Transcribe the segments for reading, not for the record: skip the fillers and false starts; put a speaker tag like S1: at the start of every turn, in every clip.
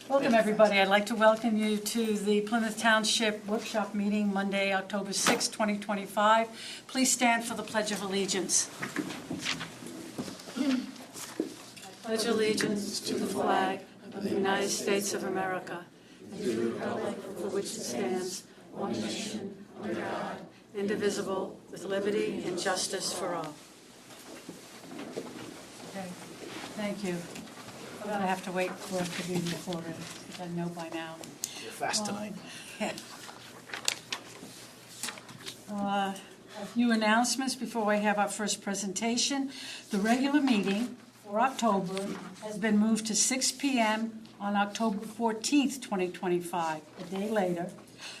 S1: Welcome, everybody. I'd like to welcome you to the Plymouth Township Workshop Meeting, Monday, October 6, 2025. Please stand for the Pledge of Allegiance. I pledge allegiance to the flag of the United States of America and to the republic for which it stands, one nation, under God, indivisible, with liberty and justice for all. Okay, thank you. I'm going to have to wait for it to be recorded, because I know by now.
S2: You're fast tonight.
S1: Yeah. A few announcements before I have our first presentation. The regular meeting for October has been moved to 6 p.m. on October 14th, 2025, a day later,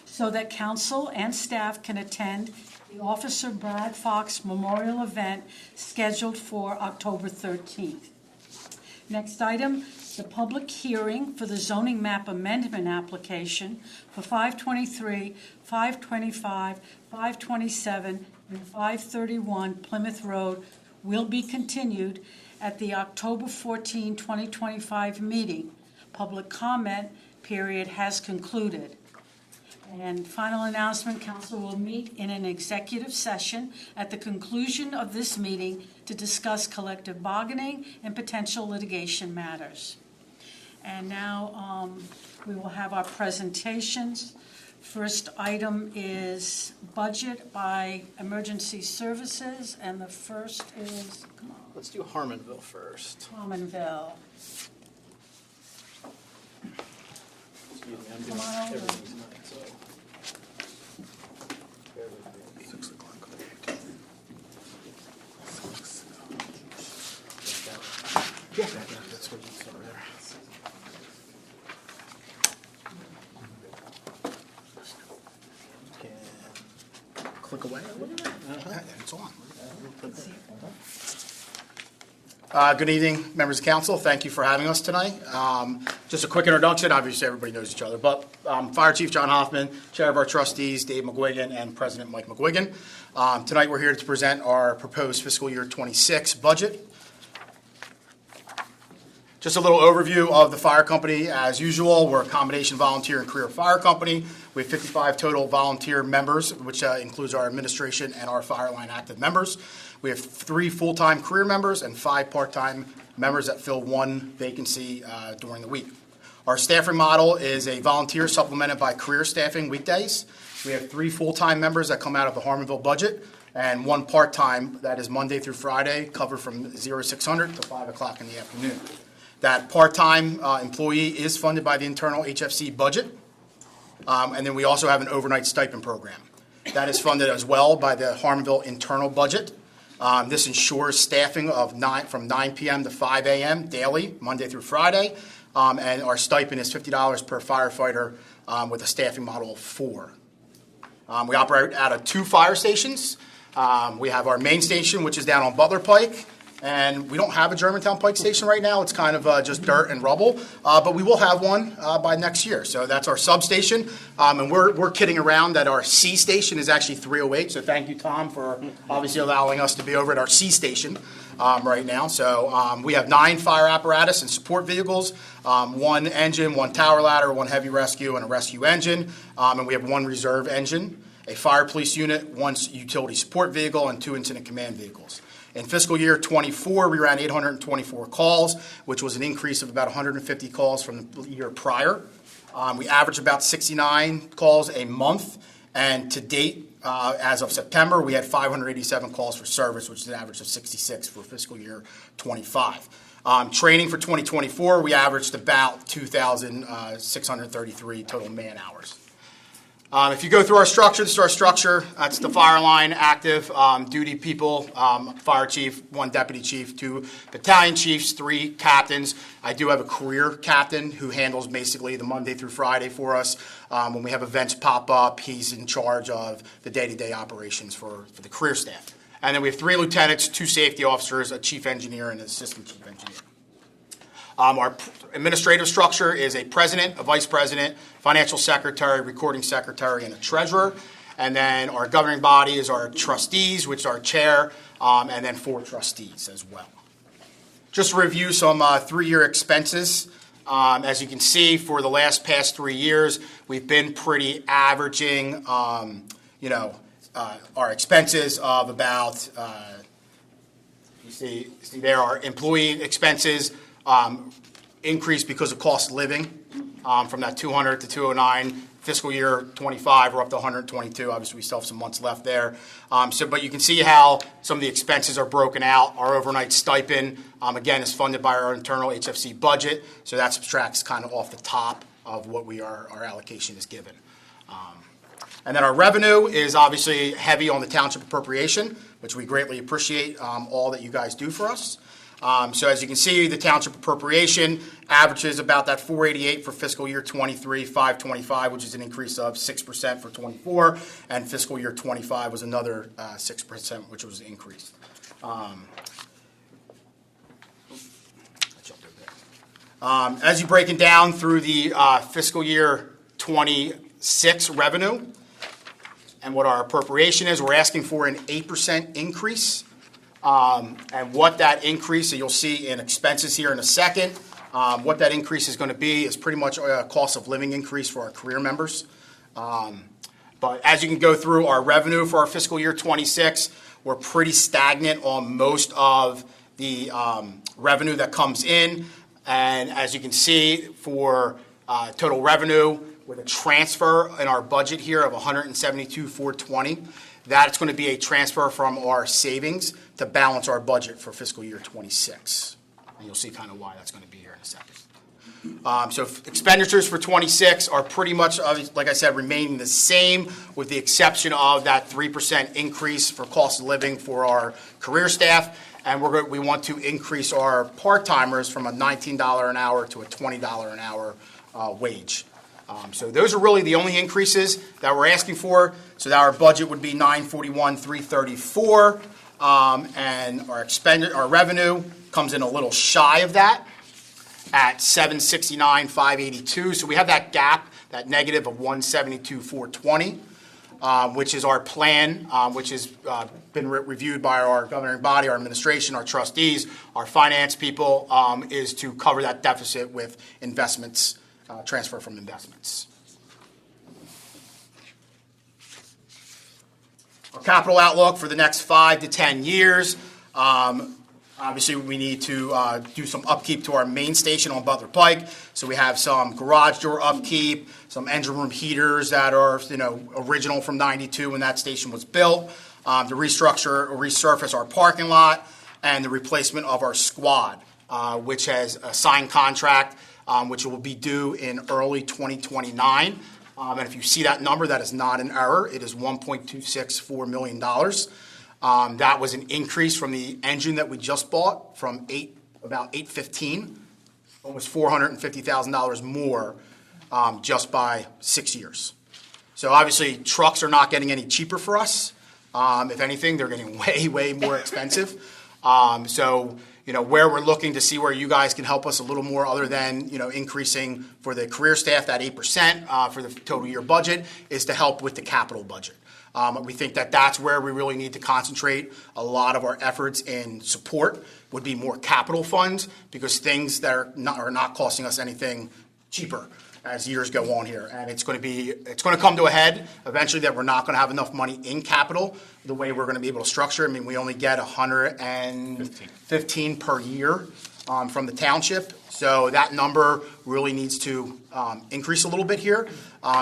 S1: so that council and staff can attend the Officer Brad Fox Memorial event scheduled for October 13th. Next item, the public hearing for the zoning map amendment application for 523, 525, 527, and 531 Plymouth Road will be continued at the October 14, 2025 meeting. Public comment period has concluded. And final announcement, council will meet in an executive session at the conclusion of this meeting to discuss collective bargaining and potential litigation matters. And now we will have our presentations. First item is budget by emergency services, and the first is, come on,
S2: Let's do Harmonville first.
S1: Harmonville.
S2: Excuse me, I'm doing
S1: Come on over.
S2: everything tonight, so. Bear with me.
S3: 6 o'clock.
S2: Yeah, that's what you saw there. Can click away a little bit.
S3: Yeah, it's on.
S2: Good evening, members of council. Thank you for having us tonight. Just a quick introduction. Obviously, everybody knows each other, but Fire Chief John Hoffman, Chair of our trustees, Dave McGuigan, and President Mike McGuigan. Tonight, we're here to present our proposed fiscal year 26 budget. Just a little overview of the fire company. As usual, we're a combination volunteer and career fire company. We have 55 total volunteer members, which includes our administration and our fire line active members. We have 3 full-time career members and 5 part-time members that fill 1 vacancy during the week. Our staffing model is a volunteer supplemented by career staffing weekdays. We have 3 full-time members that come out of the Harmonville budget and 1 part-time that is Monday through Friday, covered from 0600 to 5 o'clock in the afternoon. That part-time employee is funded by the internal HFC budget. And then we also have an overnight stipend program. That is funded as well by the Harmonville internal budget. This ensures staffing of from 9 p.m. to 5 a.m. daily, Monday through Friday. And our stipend is $50 per firefighter with a staffing model of 4. We operate out of 2 fire stations. We have our main station, which is down on Butler Pike. And we don't have a Germantown Pike station right now. It's kind of just dirt and rubble. But we will have one by next year. So that's our substation. And we're kidding around that our C station is actually 308. So thank you, Tom, for obviously allowing us to be over at our C station right now. So we have 9 fire apparatus and support vehicles, 1 engine, 1 tower ladder, 1 heavy rescue, and a rescue engine. And we have 1 reserve engine, a fire police unit, 1 utility support vehicle, and 2 incident command vehicles. In fiscal year 24, we ran 824 calls, which was an increase of about 150 calls from the year prior. We averaged about 69 calls a month, and to date, as of September, we had 587 calls for service, which is an average of 66 for fiscal year 25. Training for 2024, we averaged about 2,633 total man hours. If you go through our structure, this is our structure. That's the fire line, active duty people, fire chief, 1 deputy chief, 2 battalion chiefs, 3 captains. I do have a career captain who handles basically the Monday through Friday for us. When we have events pop up, he's in charge of the day-to-day operations for the career staff. And then we have 3 lieutenants, 2 safety officers, a chief engineer, and an assistant chief engineer. Our administrative structure is a president, a vice president, financial secretary, recording secretary, and a treasurer. And then our governing body is our trustees, which are chair, and then 4 trustees as well. Just to review some 3-year expenses. As you can see, for the past 3 years, we've been pretty averaging, our expenses of about, you see there, our employee expenses increased because of cost of living from that 200 to 209. Fiscal year 25, we're up to 122. Obviously, we still have some months left there. But you can see how some of the expenses are broken out. Our overnight stipend, again, is funded by our internal HFC budget, so that subtracts kind of off the top of what our allocation is given. And then our revenue is obviously heavy on the township appropriation, which we greatly appreciate all that you guys do for us. So as you can see, the township appropriation averages about that 488 for fiscal year 23, 525, which is an increase of 6% for 24, and fiscal year 25 was another 6%, which was increased. As you break it down through the fiscal year 26 revenue and what our appropriation is, we're asking for an 8% increase. And what that increase, so you'll see in expenses here in a second, what that increase is going to be is pretty much a cost of living increase for our career members. But as you can go through our revenue for our fiscal year 26, we're pretty stagnant on most of the revenue that comes in. And as you can see, for total revenue with a transfer in our budget here of $172,420, that's going to be a transfer from our savings to balance our budget for fiscal year 26. And you'll see kind of why that's going to be here in a second. So expenditures for 26 are pretty much, like I said, remaining the same with the exception of that 3% increase for cost of living for our career staff. And we want to increase our part-timers from a $19 an hour to a $20 an hour wage. So those are really the only increases that we're asking for. So that our budget would be $941,334, and our revenue comes in a little shy of that at $769,582. So we have that gap, that negative of $172,420, which is our plan, which has been reviewed by our governing body, our administration, our trustees, our finance people, is to cover that deficit with investments. Transfer from investments. Our capital outlook for the next 5 to 10 years. Obviously, we need to do some upkeep to our main station on Butler Pike. So we have some garage door upkeep, some engine room heaters that are original from '92 when that station was built. To restructure or resurface our parking lot, and the replacement of our squad, which has a signed contract. Which will be due in early 2029. And if you see that number, that is not an error. It is $1.264 million. That was an increase from the engine that we just bought from about $815, almost $450,000 more just by 6 years. So obviously, trucks are not getting any cheaper for us. If anything, they're getting way, way more expensive. Where we're looking to see where you guys can help us a little more other than, increasing for the career staff, that 8% for the total year budget, is to help with the capital budget. We think that that's where we really need to concentrate a lot of our efforts in support would be more capital funds, because things that are not costing us anything cheaper as years go on here. And it's going to come to a head eventually that we're not going to have enough money in capital the way we're going to be able to structure. I mean, we only get 115 per year from the township. So that number really needs to increase a little bit here,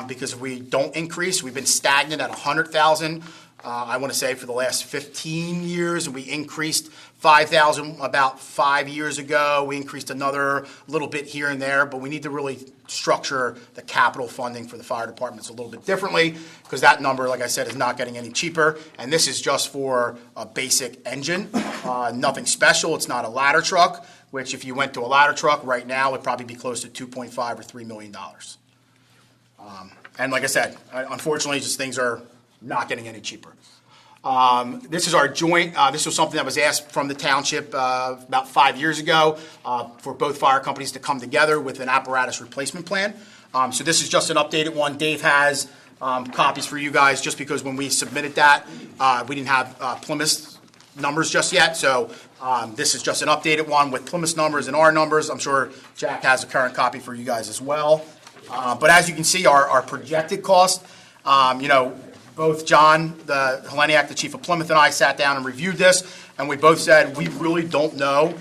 S2: because if we don't increase, we've been stagnant at 100,000. I want to say for the last 15 years, and we increased 5,000 about 5 years ago. We increased another little bit here and there, but we need to really structure the capital funding for the fire departments a little bit differently, because that number, like I said, is not getting any cheaper. And this is just for a basic engine, nothing special. It's not a ladder truck, which if you went to a ladder truck right now, would probably be close to $2.5 or $3 million. And like I said, unfortunately, just things are not getting any cheaper. This is our joint. This was something that was asked from the township about 5 years ago for both fire companies to come together with an apparatus replacement plan. So this is just an updated one. Dave has copies for you guys, just because when we submitted that, we didn't have Plymouth numbers just yet, so this is just an updated one with Plymouth's numbers and our numbers. I'm sure Jack has a current copy for you guys as well. But as you can see, our projected cost, both John, the Heleniak, the chief of Plymouth, and I sat down and reviewed this, and we both said we really don't know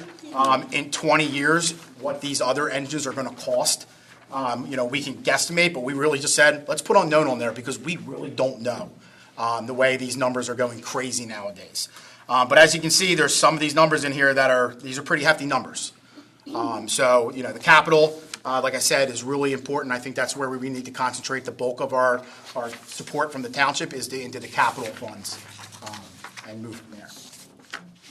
S2: in 20 years what these other engines are going to cost. We can guesstimate, but we really just said, let's put unknown on there because we really don't know the way these numbers are going crazy nowadays. But as you can see, there's some of these numbers in here these are pretty hefty numbers. The capital, like I said, is really important. I think that's where we need to concentrate the bulk of our support from the township into the capital funds and move from there.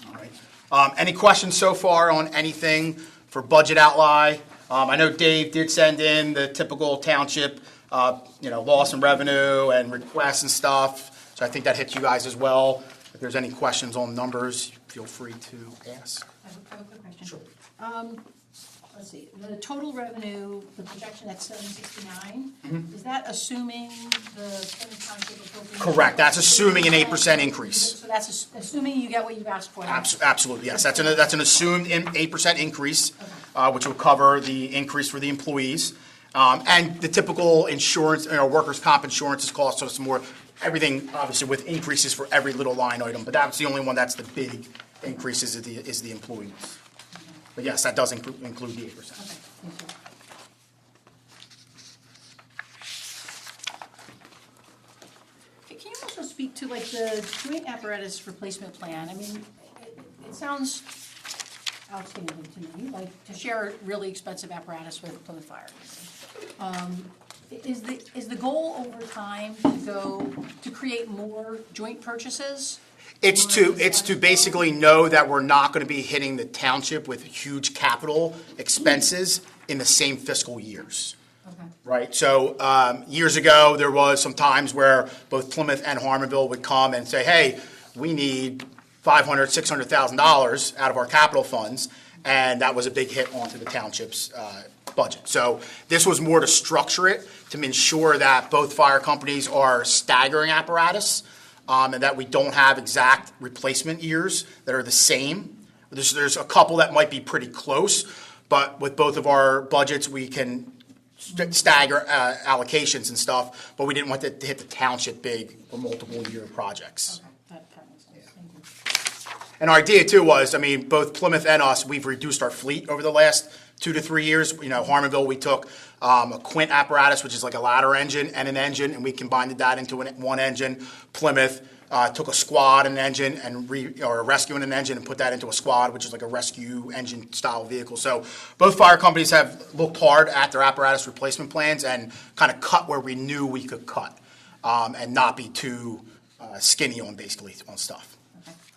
S2: All right. Any questions so far on anything for budget outlay? I know Dave did send in the typical township, loss in revenue and requests and stuff. So I think that hits you guys as well. If there's any questions on numbers, feel free to ask.
S3: I have a quick question.
S2: Sure.
S3: Let's see, the total revenue, the projection at 769, is that assuming the Plymouth Township appropriation?
S2: Correct. That's assuming an 8% increase.
S3: So that's assuming you get what you've asked for?
S2: Absolutely, yes. That's an assumed 8% increase, which will cover the increase for the employees. And the typical insurance, workers' comp insurance is cost, so it's more, everything obviously with increases for every little line item, but that's the only one that's the big increases is the employees. But yes, that does include the 8%.
S3: Okay, thank you. Can you also speak to like the joint apparatus replacement plan? I mean, it sounds outstanding to me, like to share a really expensive apparatus with Plymouth Fire. Is the goal over time to create more joint purchases?
S2: It's to basically know that we're not going to be hitting the township with huge capital expenses in the same fiscal years.
S3: Okay.
S2: Right? So years ago, there was some times where both Plymouth and Harmonville would come and say, hey, we need $500,000, $600,000 out of our capital funds, and that was a big hit onto the township's budget. So this was more to structure it to ensure that both fire companies are staggering apparatus, and that we don't have exact replacement years that are the same. There's a couple that might be pretty close, but with both of our budgets, we can stagger allocations and stuff, but we didn't want to hit the township big for multiple year projects.
S3: Okay, that makes sense. Thank you.
S2: And our idea too was, both Plymouth and us, we've reduced our fleet over the last 2 to 3 years. Harmonville, we took a Quint apparatus, which is like a ladder engine and an engine, and we combined that into one engine. Plymouth took a squad and an engine or a rescue and an engine and put that into a squad, which is like a rescue engine style vehicle. So both fire companies have looked hard at their apparatus replacement plans and kind of cut where we knew we could cut and not be too skinny on stuff.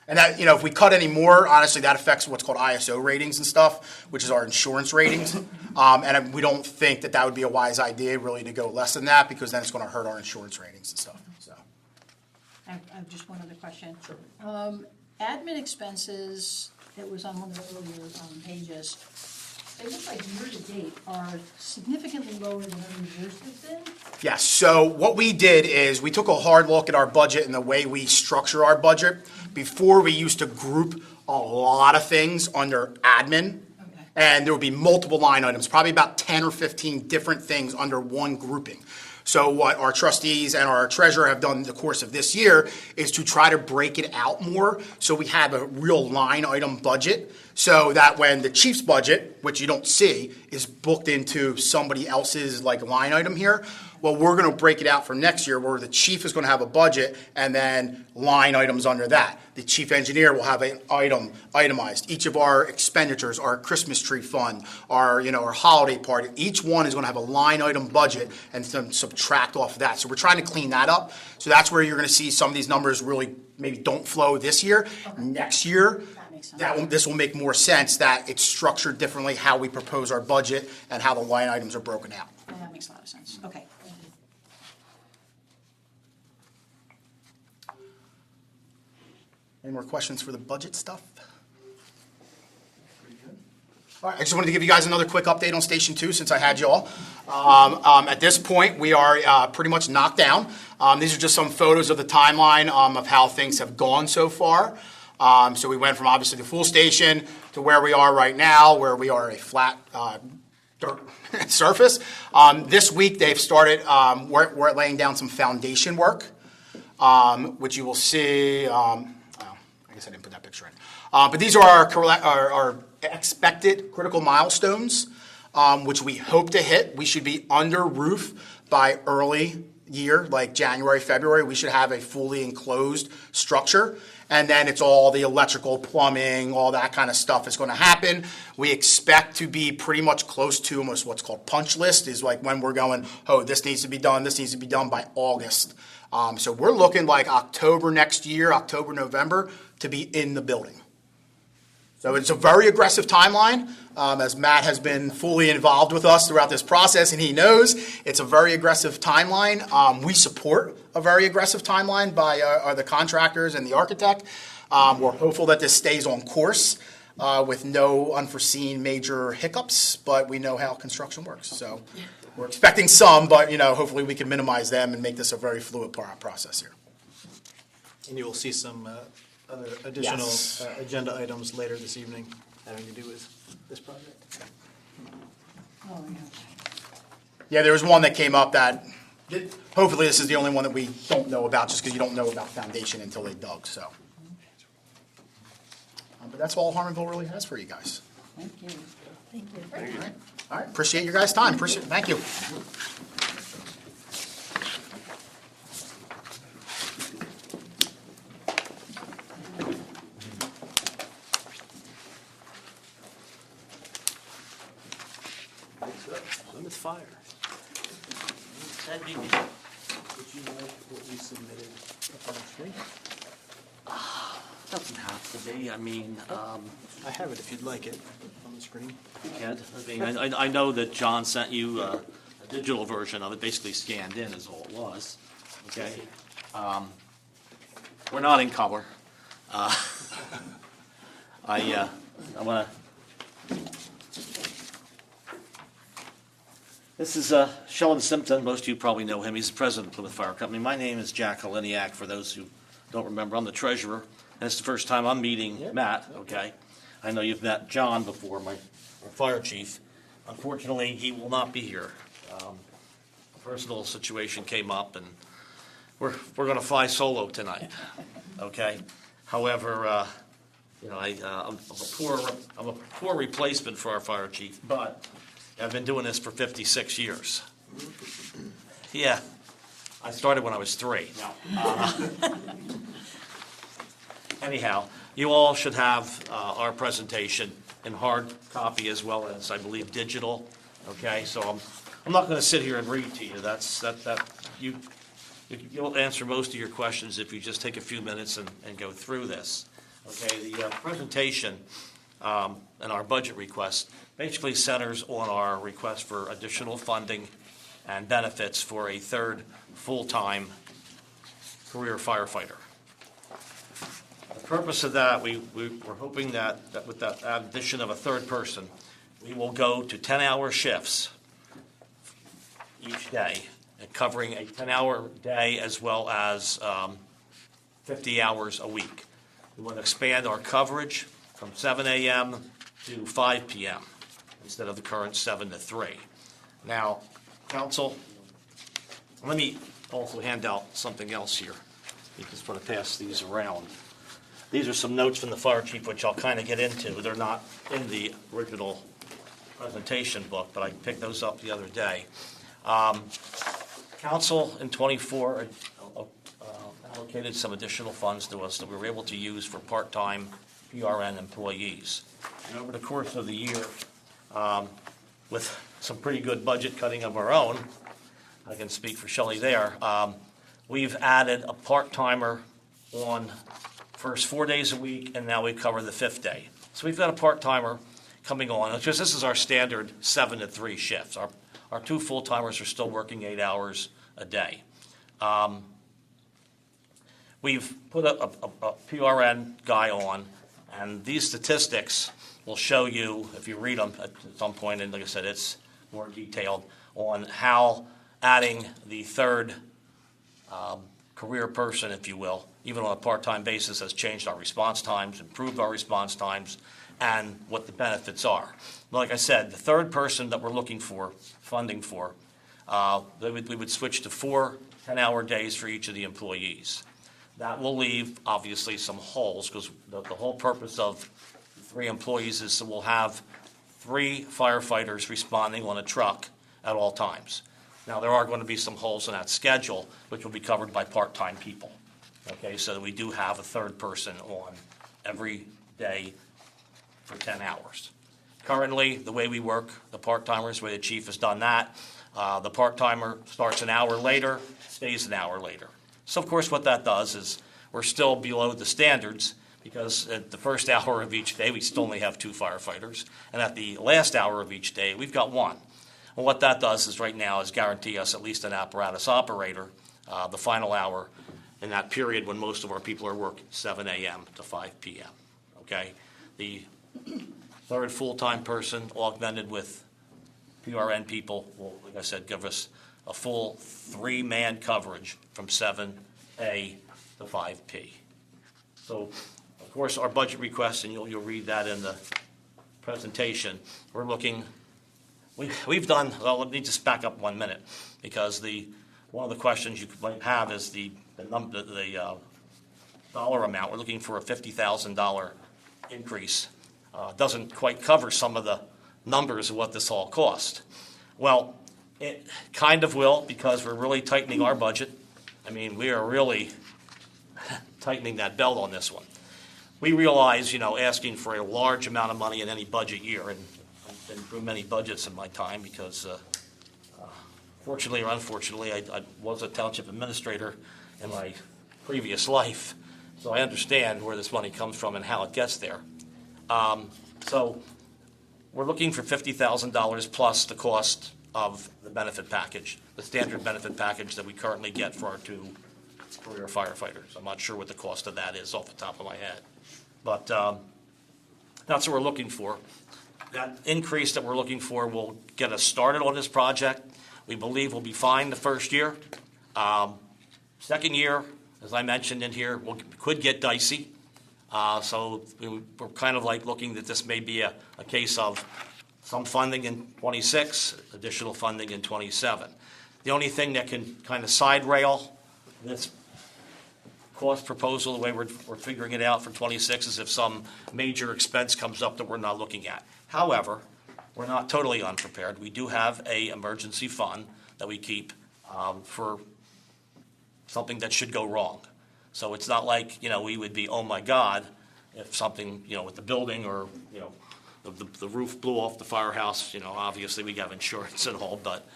S2: And that, if we cut any more, honestly, that affects what's called ISO ratings and stuff, which is our insurance ratings. And we don't think that would be a wise idea, really, to go less than that, because then it's going to hurt our insurance ratings and stuff. So,
S3: I have just one other question.
S2: Sure.
S3: Admin expenses, that was on one of the earlier pages, they look like year-to-date are significantly lower than other years have been.
S2: yes. So what we did is we took a hard look at our budget and the way we structure our budget. Before, we used to group a lot of things under admin.
S3: Okay.
S2: And there would be multiple line items, probably about 10 or 15 different things under one grouping. So what our trustees and our treasurer have done in the course of this year is to try to break it out more so we have a real line item budget, so that when the chief's budget, which you don't see, is booked into somebody else's line item here, well, we're going to break it out for next year where the chief is going to have a budget and then line items under that. The chief engineer will have an itemized. Each of our expenditures, our Christmas tree fund, our holiday party, each one is going to have a line item budget and then subtract off of that. So we're trying to clean that up. So that's where you're going to see some of these numbers really maybe don't flow this year. Okay. Next year, this will make more sense that it's structured differently, how we propose our budget and how the line items are broken out.
S3: Well, that makes a lot of sense. Okay.
S2: Any more questions for the budget stuff? All right, I just wanted to give you guys another quick update on Station 2 since I had you all. At this point, we are pretty much knocked down. These are just some photos of the timeline of how things have gone so far. So we went from obviously the full station to where we are right now, where we are a flat dirt surface. This week they've started, we're laying down some foundation work, which you will see. I guess I didn't put that picture in. But these are our expected critical milestones, which we hope to hit. We should be under roof by early year, like January, February. We should have a fully enclosed structure. And then it's all the electrical, plumbing, all that kind of stuff is going to happen. We expect to be pretty much close to almost what's called punch list, is like when we're going, oh, this needs to be done by August. So we're looking like October next year, October, November, to be in the building. So it's a very aggressive timeline, as Matt has been fully involved with us throughout this process, and he knows it's a very aggressive timeline. We support a very aggressive timeline by the contractors and the architect. We're hopeful that this stays on course with no unforeseen major hiccups, but we know how construction works. So we're expecting some, but hopefully we can minimize them and make this a very fluid process here.
S4: And you will see some other additional
S2: Yes.
S4: agenda items later this evening having to do with this project.
S3: Oh, yeah.
S2: Yeah, there was one that came up that, hopefully this is the only one that we don't know about, just because you don't know about foundation until they dug, so. But that's all Harmonville really has for you guys.
S3: Thank you. Thank you.
S2: All right, appreciate your guys' time, thank you.
S4: Plymouth Fire.
S5: That'd be me.
S4: Would you like what we submitted up on the screen?
S5: Doesn't have to be, I mean,
S4: I have it if you'd like it on the screen.
S5: Ed, I know that John sent you a digital version of it, basically scanned in is all it was, okay? We're not in color. I wanna. This is Sheldon Simpson. Most of you probably know him. He's the president of Plymouth Fire Company. My name is Jack Haliniak, for those who don't remember. I'm the treasurer, and it's the first time I'm meeting Matt, okay? I know you've met John before, our fire chief. Unfortunately, he will not be here. A personal situation came up, and we're going to fly solo tonight, okay? However, I'm a poor replacement for our fire chief, but I've been doing this for 56 years. Yeah, I started when I was 3. Anyhow, you all should have our presentation in hard copy as well as, I believe, digital. Okay, so I'm not going to sit here and read to you. You'll answer most of your questions if you just take a few minutes and go through this. Okay, the presentation and our budget request basically centers on our request for additional funding and benefits for a third full-time career firefighter. The purpose of that, we're hoping that with that addition of a third person, we will go to 10-hour shifts each day, and covering a 10-hour day as well as 50 hours a week. We want to expand our coverage from 7 a.m. to 5 p.m. instead of the current 7 to 3. Now, council, let me also hand out something else here. You just want to pass these around. These are some notes from the fire chief, which I'll kind of get into. They're not in the original presentation book, but I picked those up the other day. Council in '24 allocated some additional funds to us that we were able to use for part-time PRN employees. And over the course of the year, with some pretty good budget cutting of our own, I can speak for Shelley there, we've added a part-timer on first 4 days a week, and now we cover the 5th day. So we've got a part-timer coming on, because this is our standard 7 to 3 shifts. Our 2 full-timers are still working 8 hours a day. We've put a PRN guy on, and these statistics will show you, if you read them at some point, and like I said, it's more detailed, on how adding the third career person, if you will, even on a part-time basis, has changed our response times, improved our response times, and what the benefits are. Like I said, the third person that we're looking for, funding for, we would switch to 4 10-hour days for each of the employees. That will leave, obviously, some holes, because the whole purpose of 3 employees is that we'll have 3 firefighters responding on a truck at all times. Now, there are going to be some holes in that schedule, which will be covered by part-time people. Okay, so that we do have a third person on every day for 10 hours. Currently, the way we work, the part-timers, the way the chief has done that, the part-timer starts an hour later, stays an hour later. So, of course, what that does is we're still below the standards, because at the first hour of each day, we still only have 2 firefighters, and at the last hour of each day, we've got 1. And what that does is right now is guarantee us at least an apparatus operator, the final hour in that period when most of our people are working, 7 a.m. to 5 p.m., okay? The third full-time person augmented with PRN people will, like I said, give us a full 3-man coverage from 7A to 5P. So, of course, our budget request, and you'll read that in the presentation, we're looking, we've done, well, let me just back up 1 minute, because one of the questions you might have is the dollar amount. We're looking for a $50,000 increase. Doesn't quite cover some of the numbers of what this all cost. Well, it kind of will, because we're really tightening our budget. I mean, we are really tightening that belt on this one. We realize, asking for a large amount of money in any budget year, and I've been through many budgets in my time because, fortunately or unfortunately, I was a township administrator in my previous life, so I understand where this money comes from and how it gets there. So we're looking for $50,000 plus the cost of the benefit package, the standard benefit package that we currently get for our 2 career firefighters. I'm not sure what the cost of that is off the top of my head, but that's what we're looking for. That increase that we're looking for will get us started on this project. We believe we'll be fine the first year. Second year, as I mentioned in here, could get dicey. So we're kind of like looking that this may be a case of some funding in 26, additional funding in 27. The only thing that can kind of side rail this cost proposal, the way we're figuring it out for 26, is if some major expense comes up that we're not looking at. However, we're not totally unprepared. We do have an emergency fund that we keep for something that should go wrong. So it's not like, we would be, oh my God, if something, with the building or, the roof blew off the firehouse, obviously we have insurance and all, but,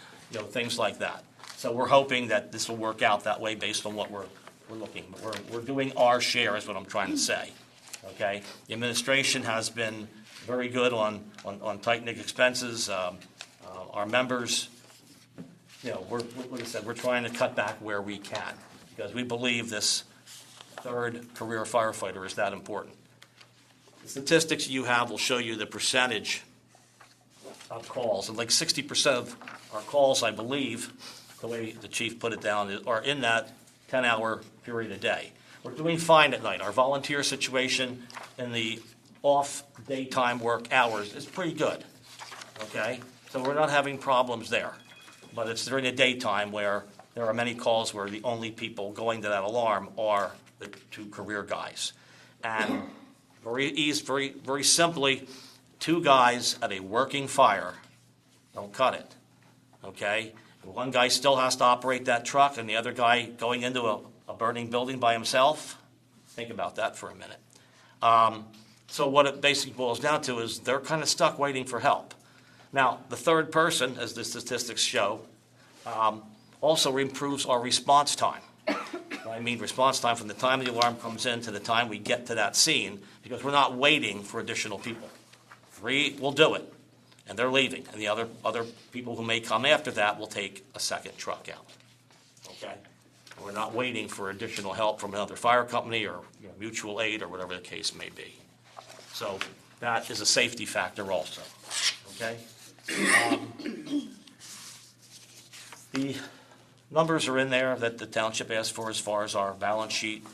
S5: things like that. So we're hoping that this will work out that way based on what we're looking. We're doing our share is what I'm trying to say, okay? The administration has been very good on tightening expenses. Our members, like I said, we're trying to cut back where we can because we believe this third career firefighter is that important. The statistics you have will show you the percentage of calls, and like 60% of our calls, I believe, the way the chief put it down, are in that 10-hour period a day. We're doing fine at night. Our volunteer situation in the off daytime work hours is pretty good, okay? So we're not having problems there. But it's during the daytime where there are many calls where the only people going to that alarm are the 2 career guys. And very simply, 2 guys at a working fire don't cut it, okay? One guy still has to operate that truck, and the other guy going into a burning building by himself. Think about that for a minute. So what it basically boils down to is they're kind of stuck waiting for help. Now, the third person, as the statistics show, also improves our response time. I mean response time from the time the alarm comes in to the time we get to that scene, because we're not waiting for additional people. 3 will do it, and they're leaving, and the other people who may come after that will take a second truck out. Okay? We're not waiting for additional help from another fire company or mutual aid or whatever the case may be. So that is a safety factor also. Okay? The numbers are in there that the township asked for as far as our balance sheet.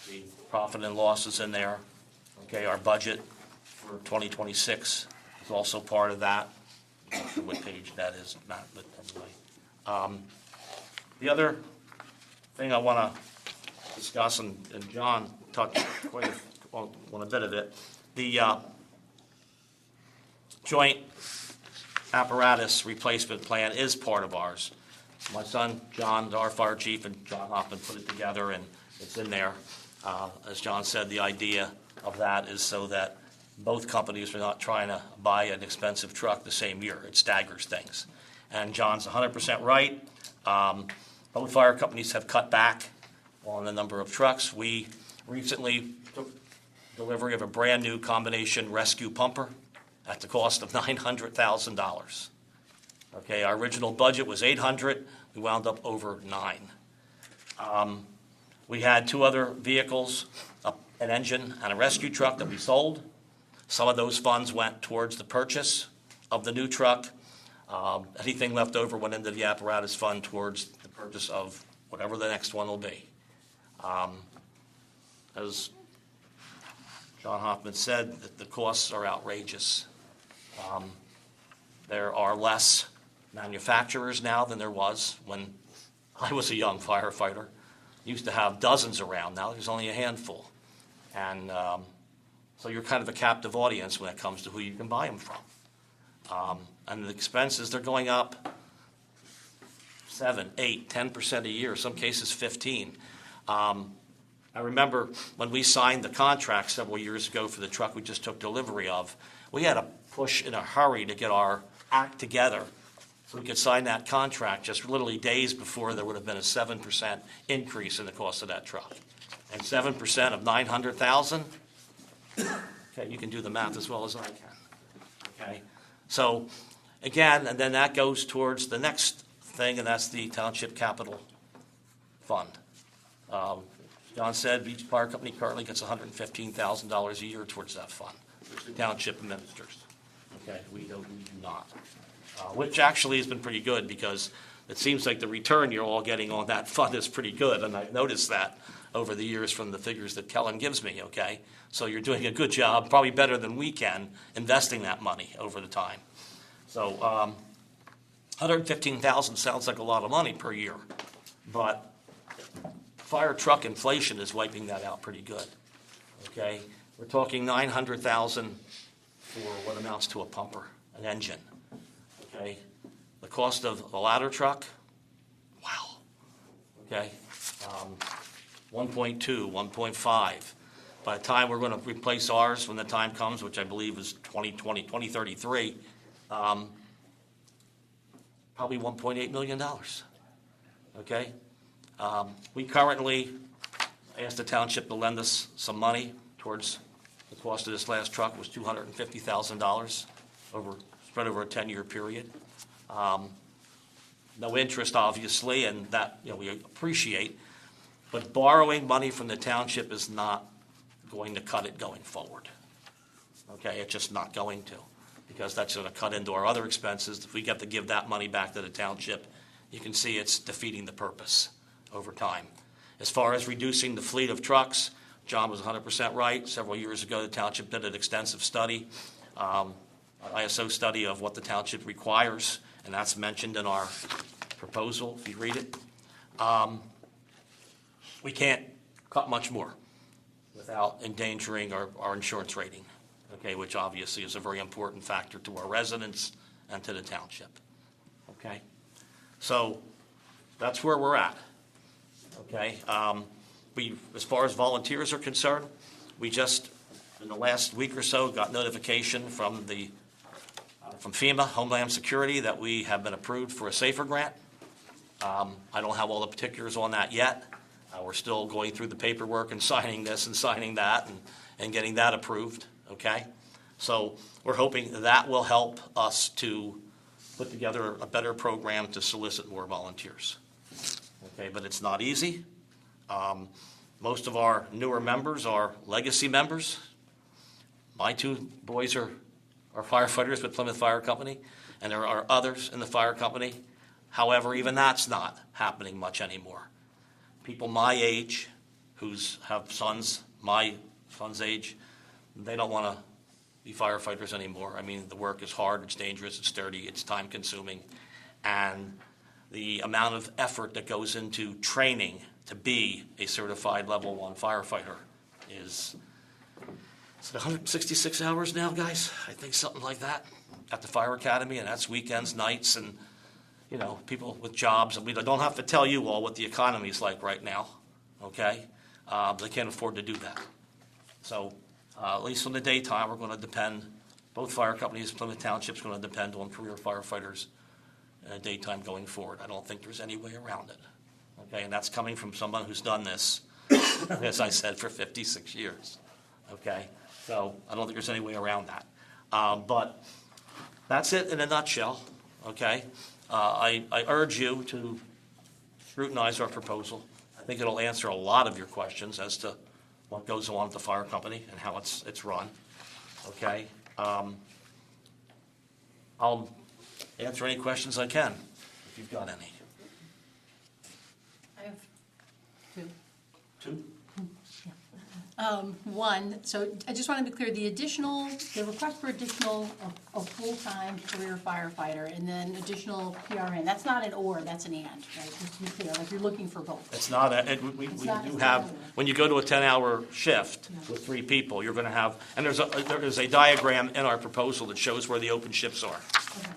S5: The profit and loss is in there. Okay, our budget for 2026 is also part of that. I'm not sure what page that is, Matt, but anyway. The other thing I want to discuss, and John touched quite on a bit of it, the joint apparatus replacement plan is part of ours. My son, John, our fire chief, and John Hoffman put it together, and it's in there. As John said, the idea of that is so that both companies are not trying to buy an expensive truck the same year. It staggers things. And John's 100% right. Both fire companies have cut back on the number of trucks. We recently took delivery of a brand-new combination rescue pumper at the cost of $900,000. Okay, our original budget was $800,000. We wound up over $9,000. We had two other vehicles, an engine and a rescue truck that we sold. Some of those funds went towards the purchase of the new truck. Anything left over went into the apparatus fund towards the purchase of whatever the next one will be. As John Hoffman said, the costs are outrageous. There are less manufacturers now than there was when I was a young firefighter. Used to have dozens around. Now there's only a handful. And so you're kind of a captive audience when it comes to who you can buy them from. And the expenses, they're going up 7, 8, 10% a year, some cases 15. I remember when we signed the contract several years ago for the truck we just took delivery of, we had to push in a hurry to get our act together so we could sign that contract just literally days before there would have been a 7% increase in the cost of that truck. And 7% of $900,000, okay, you can do the math as well as I can. Okay, so again, and then that goes towards the next thing, and that's the Township Capital Fund. John said each fire company currently gets $115,000 a year towards that fund, which the township administers. Okay, we do not. Which actually has been pretty good because it seems like the return you're all getting on that fund is pretty good, and I've noticed that over the years from the figures that Kellen gives me, okay? So you're doing a good job, probably better than we can, investing that money over the time. So $115,000 sounds like a lot of money per year, but fire truck inflation is wiping that out pretty good, okay? We're talking $900,000 for what amounts to a pumper, an engine, okay? The cost of a ladder truck, wow, okay? 1.2, 1.5. By the time we're going to replace ours, when the time comes, which I believe is 2033, probably $1.8 million, okay? We currently asked the township to lend us some money towards the cost of this last truck was $250,000 spread over a 10-year period. No interest, obviously, and that we appreciate. But borrowing money from the township is not going to cut it going forward. Okay, it's just not going to, because that's going to cut into our other expenses. If we get to give that money back to the township, you can see it's defeating the purpose over time. As far as reducing the fleet of trucks, John was 100% right. Several years ago, the township did an extensive study, an ISO study of what the township requires, and that's mentioned in our proposal, if you read it. We can't cut much more without endangering our insurance rating, okay, which obviously is a very important factor to our residents and to the township, okay? So that's where we're at, okay? As far as volunteers are concerned, we just, in the last week or so, got notification from FEMA, Homeland Security, that we have been approved for a SAFER grant. I don't have all the particulars on that yet. We're still going through the paperwork and signing this and signing that and getting that approved, okay? So we're hoping that will help us to put together a better program to solicit more volunteers, okay? But it's not easy. Most of our newer members are legacy members. My two boys are firefighters with Plymouth Fire Company, and there are others in the fire company However, even that's not happening much anymore. People my age, have sons, my son's age, they don't want to be firefighters anymore. I mean, the work is hard, it's dangerous, it's dirty, it's time-consuming, and the amount of effort that goes into training to be a certified level 1 firefighter is it 166 hours now, guys? I think something like that at the fire academy, and that's weekends, nights, and people with jobs. And we don't have to tell you all what the economy is like right now, okay? They can't afford to do that. So at least in the daytime, we're going to depend, both fire companies, Plymouth Township's going to depend on career firefighters in the daytime going forward. I don't think there's any way around it, okay? And that's coming from someone who's done this, as I said, for 56 years, okay? So I don't think there's any way around that. But that's it in a nutshell, okay? I urge you to scrutinize our proposal. I think it'll answer a lot of your questions as to what goes on at the fire company and how it's run, okay? I'll answer any questions I can, if you've got any.
S3: I have two.
S5: Two?
S3: One, so I just want to be clear, the request for additional, a full-time career firefighter, and then additional PRN, that's not an or, that's an and, right? Just to be clear, like you're looking for both.
S5: It's not, we
S3: It's
S5: do
S3: not- it's
S5: have,
S3: not.
S5: when you go to a 10-hour shift with 3 people, you're going to have, and there is a diagram in our proposal that shows where the open shifts are.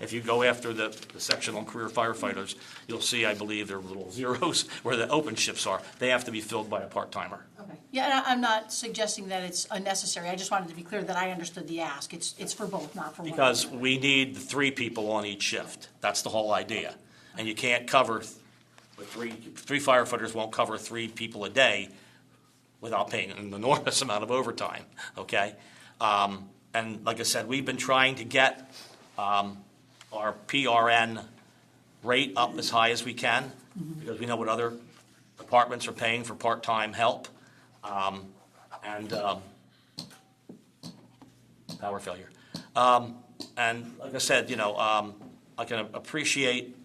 S5: If you go after the section on career firefighters, you'll see, I believe, there are little zeros where the open shifts are. They have to be filled by a part-timer.
S3: Okay. Yeah, and I'm not suggesting that it's unnecessary, I just wanted to be clear that I understood the ask. It's for both, not for one.
S5: Because we need 3 people on each shift. That's the whole idea. And you can't cover, with three firefighters won't cover 3 people a day without paying an enormous amount of overtime, okay? And like I said, we've been trying to get our PRN rate up as high as we can, because we know what other departments are paying for part-time help. Power failure. And like I said, I can appreciate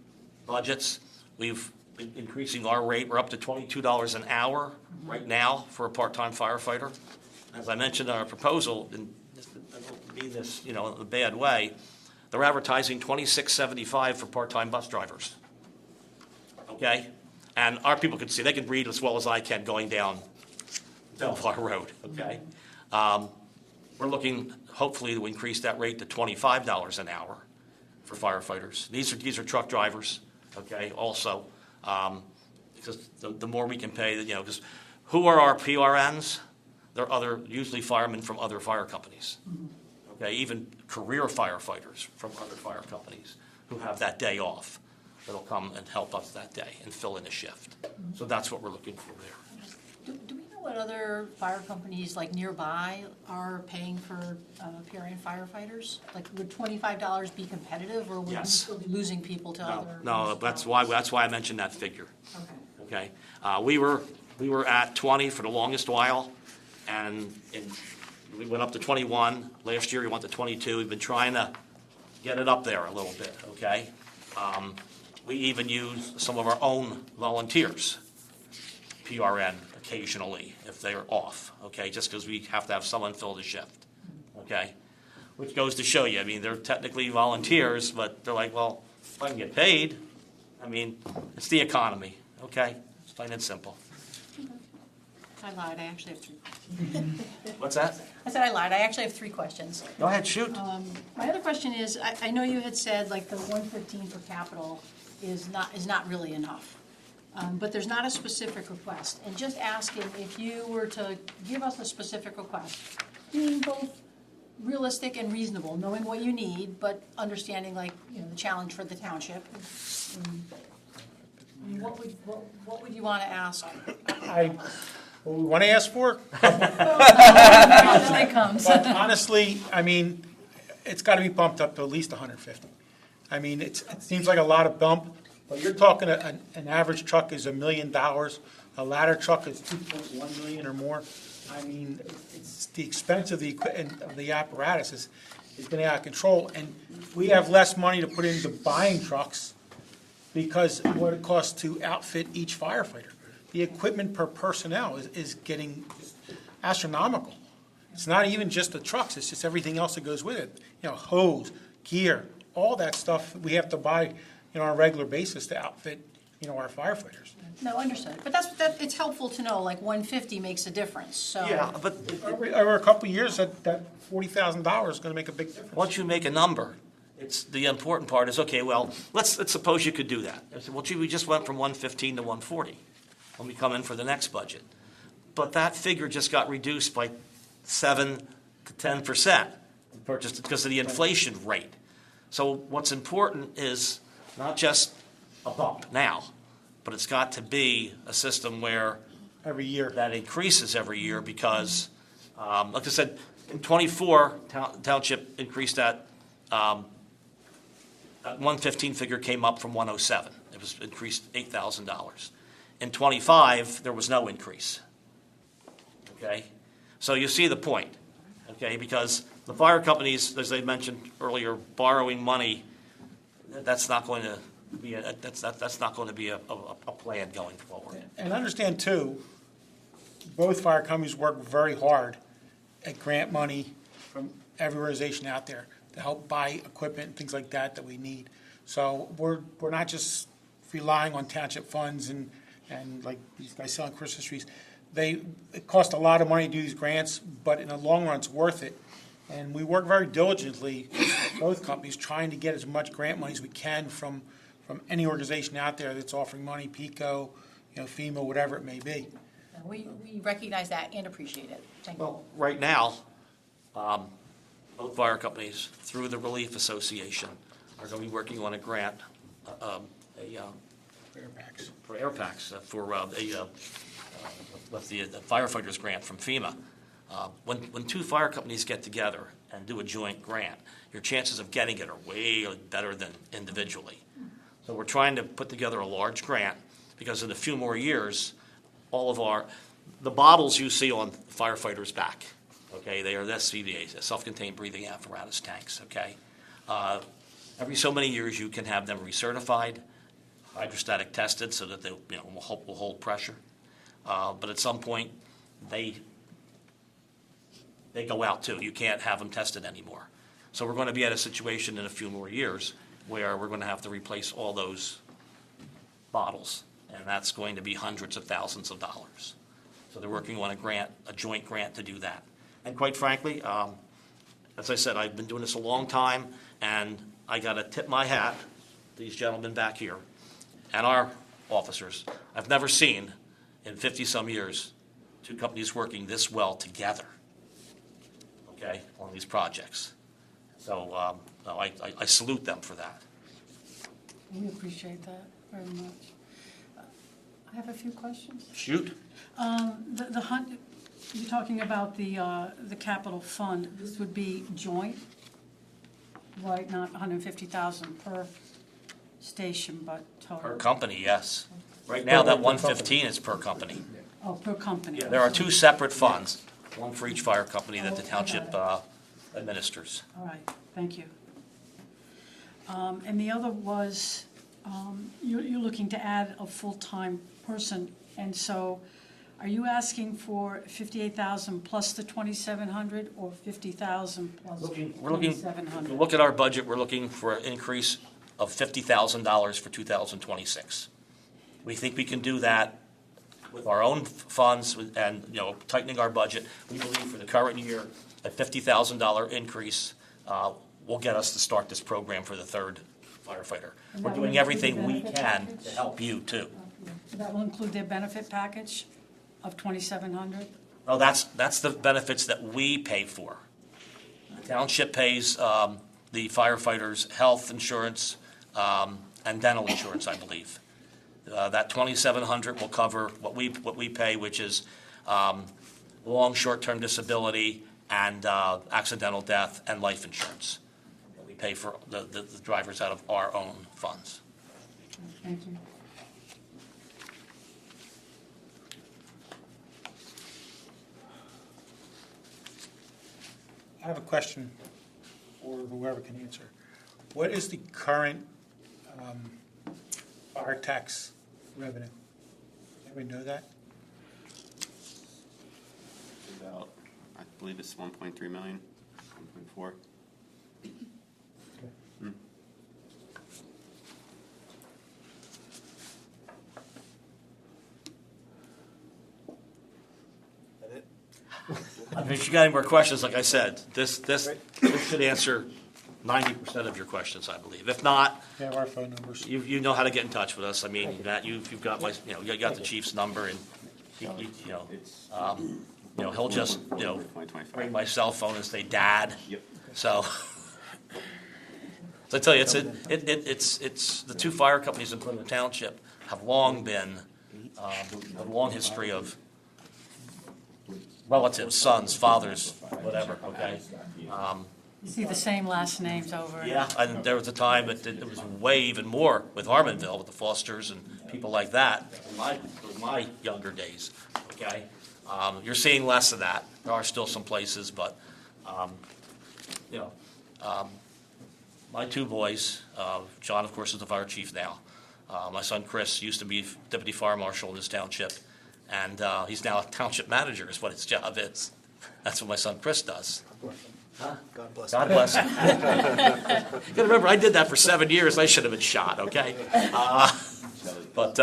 S5: budgets. We've been increasing our rate. We're up to $22 an hour right now for a part-time firefighter. As I mentioned in our proposal, and I don't mean this, in a bad way, they're advertising $26.75 for part-time bus drivers. Okay? And our people can see, they can read as well as I can going down Belvoir Road, okay? We're looking, hopefully, to increase that rate to $25 an hour for firefighters. These are truck drivers, okay, also, because the more we can pay, because who are our PRNs? They're usually firemen from other fire companies, okay, even career firefighters from other fire companies who have that day off. That'll come and help us that day and fill in a shift. So that's what we're looking for there.
S3: Do we know what other fire companies like nearby are paying for PRN firefighters? Like, would $25 be competitive, or would we
S5: Yes.
S3: still be losing people to other?
S5: No, that's why I mentioned that figure,
S3: Okay.
S5: okay? We were at 20 for the longest while, and we went up to 21. Last year, we went to 22. We've been trying to get it up there a little bit, okay? We even use some of our own volunteers, PRN, occasionally, if they're off, okay? Just because we have to have someone fill the shift, okay? Which goes to show you, I mean, they're technically volunteers, but they're like, well, if I can get paid, I mean, it's the economy, okay? It's plain and simple.
S3: I lied, I actually have 3.
S5: What's that?
S3: I said I lied, I actually have 3 questions.
S5: Go ahead, shoot.
S3: My other question is, I know you had said like the 115 for capital is not really enough. But there's not a specific request. And just asking if you were to give us a specific request, being both realistic and reasonable, knowing what you need, but understanding the challenge for the township. What would you want to ask?
S6: What we want to ask for?
S3: It comes.
S6: But honestly, I mean, it's got to be bumped up to at least 150. I mean, it seems like a lot of bump, but you're talking an average truck is $1 million. A ladder truck is $2.1 million or more. I mean, it's the expense of the equipment, of the apparatus is getting out of control. And we have less money to put into buying trucks because what it costs to outfit each firefighter. The equipment per personnel is getting astronomical. It's not even just the trucks, it's just everything else that goes with it. You know, hose, gear, all that stuff we have to buy, on a regular basis to outfit, our firefighters.
S3: No, understood. But it's helpful to know, like, 150 makes a difference, so.
S5: Yeah, but
S6: Over a couple of years, that $40,000 is gonna make a big difference.
S5: once you make a number, it's, the important part is, okay, well, let's suppose you could do that. I said, well, gee, we just went from 115 to 140 when we come in for the next budget. But that figure just got reduced by 7 to 10% purchased because of the inflation rate. So what's important is not just a bump now, but it's got to be a system where
S6: Every year.
S5: that increases every year because, like I said, in '24, township increased that 115 figure came up from 107. It was increased $8,000. In '25, there was no increase. Okay? So you see the point, okay? Because the fire companies, as I mentioned earlier, borrowing money, that's not going to be a plan going forward.
S6: And understand too, both fire companies work very hard at grant money from every organization out there to help buy equipment and things like that we need. So we're not just relying on township funds and like these guys selling Christmas trees. It costs a lot of money to do these grants, but in the long run, it's worth it. And we work very diligently, both companies, trying to get as much grant money as we can from any organization out there that's offering money, PICO, FEMA, whatever it may be.
S3: We recognize that and appreciate it. Thank you.
S5: Well, right now, both fire companies, through the Relief Association, are going to be working on a grant,
S6: Fairfax.
S5: for air packs, with the firefighters grant from FEMA. When two fire companies get together and do a joint grant, your chances of getting it are way better than individually. So we're trying to put together a large grant because in a few more years, all of the bottles you see on firefighters' back, okay, they are the SCBAs, self-contained breathing apparatus tanks, okay? Every so many years, you can have them recertified, hydrostatic tested so that they will hold pressure. But at some point, they go out too. You can't have them tested anymore. So we're going to be at a situation in a few more years where we're going to have to replace all those bottles, and that's going to be hundreds of thousands of dollars. So they're working on a joint grant to do that. And quite frankly, as I said, I've been doing this a long time, and I got to tip my hat to these gentlemen back here and our officers. I've never seen in 50-some years two companies working this well together, okay, on these projects. So I salute them for that.
S1: We appreciate that very much. I have a few questions.
S5: Shoot.
S1: You're talking about the capital fund. This would be joint, right? Not 150,000 per station, but total.
S5: Per company, yes. Right now, that 115 is per company.
S1: Oh, per company.
S5: There are two separate funds, one for each fire company that the township administers.
S1: All right, thank you. And the other was, you're looking to add a full-time person, and so are you asking for 58,000 plus the 2,700 or 50,000 plus
S5: We're looking, if
S1: 2,700?
S5: you look at our budget, we're looking for an increase of $50,000 for 2026. We think we can do that with our own funds and, tightening our budget. We believe for the current year, a $50,000 increase will get us to start this program for the third firefighter.
S1: And
S5: We're
S1: that will
S5: doing
S1: include
S5: everything
S1: the
S5: we
S1: benefit
S5: can
S1: package?
S5: to help you too.
S1: That will include their benefit package of 2,700?
S5: No, that's the benefits that we pay for. The township pays the firefighters' health insurance and dental insurance, I believe. That 2,700 will cover what we pay, which is long, short-term disability and accidental death and life insurance. We pay for the drivers out of our own funds.
S1: Thank you.
S6: I have a question for whoever can answer. What is the current fire tax revenue? Anybody know that?
S7: About, I believe it's 1.3 million, 1.4.
S4: That it?
S5: I mean, if you got any more questions, like I said, this should answer 90% of your questions, I believe. If not,
S6: We have our phone numbers.
S5: you know how to get in touch with us. I mean, that you've got my, you got the chief's number, and he'll just, ring
S7: 2025.
S5: my cell phone and say, "Dad."
S7: Yep.
S5: So, I tell you, it's the two fire companies in Plymouth Township have long been a long history of relatives, sons, fathers, whatever. Okay.
S1: You see the same last names over and
S5: Yeah, and there was a time that it was way even more with Harmonville, with the Fosters and people like that, in my younger days, okay? You're seeing less of that. There are still some places, but, my two boys, John, of course, is the fire chief now. My son Chris used to be deputy fire marshal in this township, and he's now a township manager is what his job is. That's what my son Chris does.
S4: God bless.
S5: God bless him. You gotta remember, I did that for 7 years. I should have been shot, okay? But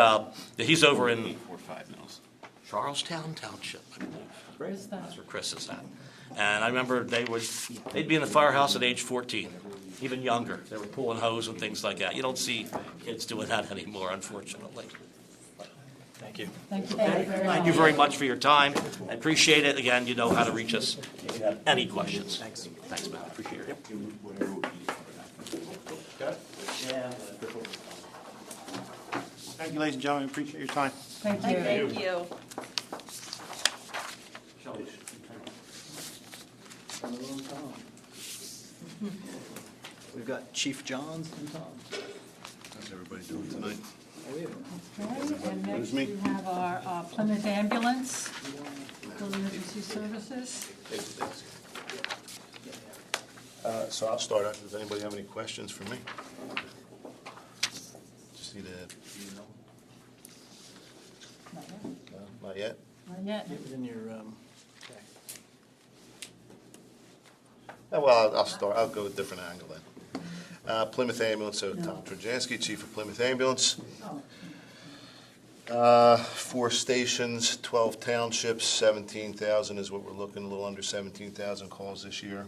S5: he's over in
S7: 8.45 mils.
S5: Charlestown Township, I believe.
S1: where's that?
S5: That's where Chris is at. And I remember they'd be in the firehouse at age 14, even younger. They were pulling hose and things like that. You don't see kids doing that anymore, unfortunately.
S4: Thank you.
S1: Thank you very much.
S5: Thank you very much for your time. I appreciate it. Again, you know how to reach us if you have any questions.
S4: Thanks.
S5: Thanks, Matt. Appreciate it.
S8: Thank you, ladies and gentlemen, appreciate your time.
S1: Thank you.
S9: Thank you.
S4: We've got Chief Johns and Tom.
S8: How's everybody doing tonight?
S1: Okay, and next
S8: me.
S1: we have our Plymouth Ambulance for emergency services.
S8: So I'll start out. Does anybody have any questions for me? Just need a, no, not yet?
S1: Not yet.
S4: It was in your, okay.
S8: Well, I'll start, I'll go a different angle then. Plymouth Ambulance, so Tom Trojanski, Chief of Plymouth Ambulance. 4 stations, 12 townships, 17,000 is what we're looking, a little under 17,000 calls this year.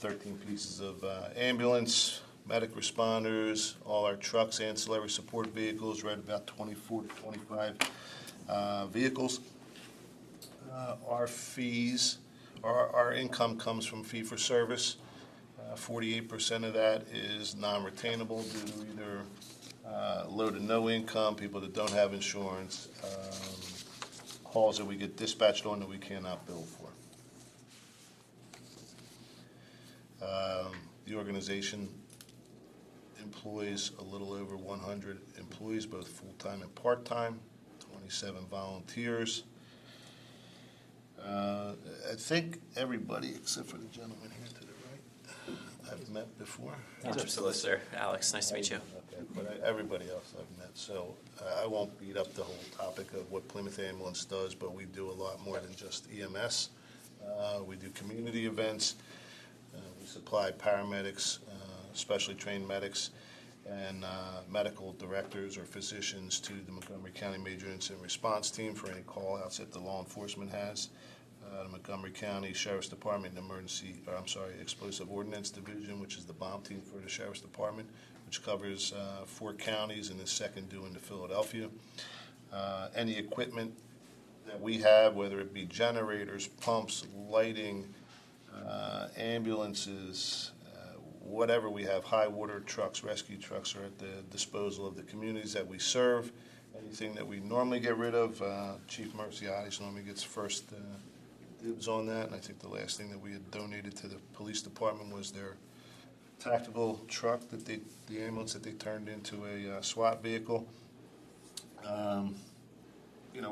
S8: 13 pieces of ambulance, medic responders, all our trucks, ancillary support vehicles, right about 24 to 25 vehicles. Our fees, our income comes from fee for service. 48% of that is non-retainable due to either low to no income, people that don't have insurance, calls that we get dispatched on that we cannot bill for. The organization employs a little over 100 employees, both full-time and part-time, 27 volunteers. I think everybody, except for the gentleman here to the right, I've met before.
S10: Township Solicitor, Alex, nice to meet you.
S8: Okay, but everybody else I've met, so I won't beat up the whole topic of what Plymouth Ambulance does, but we do a lot more than just EMS. We do community events. We supply paramedics, specially trained medics, and medical directors or physicians to the Montgomery County Major Incident Response Team for any call-outs that the law enforcement has. The Montgomery County Sheriff's Department Explosive Ordnance Division, which is the bomb team for the Sheriff's Department, which covers 4 counties and is second due into Philadelphia. Any equipment that we have, whether it be generators, pumps, lighting, ambulances, whatever we have, high water trucks, rescue trucks are at the disposal of the communities that we serve. Anything that we normally get rid of, Chief Merciades normally gets first dibs on that. And I think the last thing that we had donated to the police department was their tactical truck that the ambulance that they turned into a SWAT vehicle.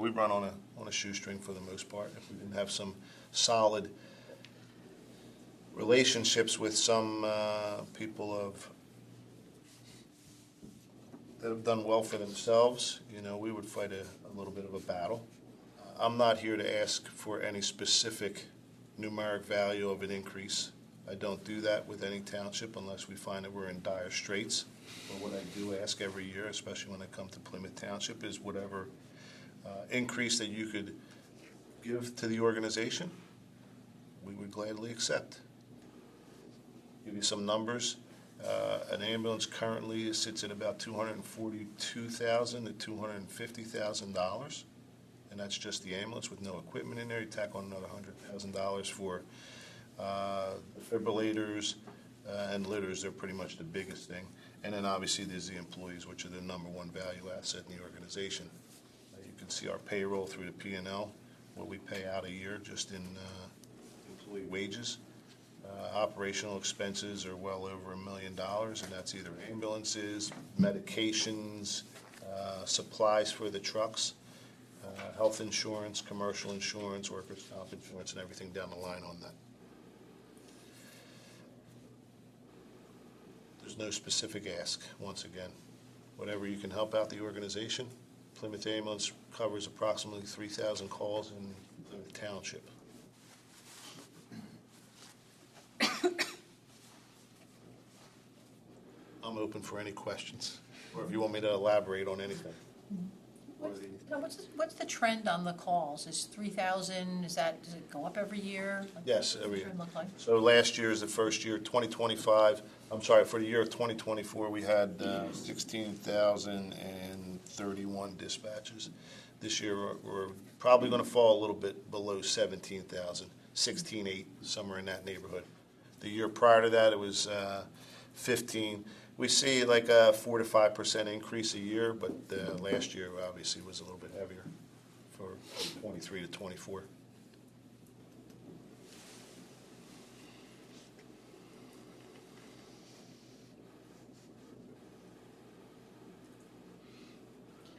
S8: We run on a shoestring for the most part. If we didn't have some solid relationships with some people of that have done well for themselves, you know, we would fight a little bit of a battle. I'm not here to ask for any specific numeric value of an increase. I don't do that with any township unless we find that we're in dire straits. But what I do ask every year, especially when I come to Plymouth Township, is whatever increase that you could give to the organization, we would gladly accept. Give you some numbers. An ambulance currently sits at about $242,000 to $250,000, and that's just the ambulance with no equipment in there. You tack on another $100,000 for defibrillators and litters. They're pretty much the biggest thing. And then obviously there's the employees, which are the number one value asset in the organization. You can see our payroll through the P&L, what we pay out a year just in employee wages. Operational expenses are well over $1 million, and that's either ambulances, medications, supplies for the trucks, health insurance, commercial insurance, workers' comp insurance, and everything down the line on that. There's no specific ask, once again. Whatever you can help out the organization. Plymouth Ambulance covers approximately 3,000 calls in the township. I'm open for any questions, or if you want me to elaborate on anything.
S3: What's the trend on the calls? Is 3,000, does it go up every year?
S8: Yes,
S3: What's
S8: every
S3: the
S8: year.
S3: trend look like?
S8: So last year is the first year, 2025, for the year of 2024, we had 16,031 dispatches. This year, we're probably going to fall a little bit below 17,000, 16,800, somewhere in that neighborhood. The year prior to that, it was 15. We see like a 4 to 5% increase a year, but last year obviously was a little bit heavier for 23 to 24.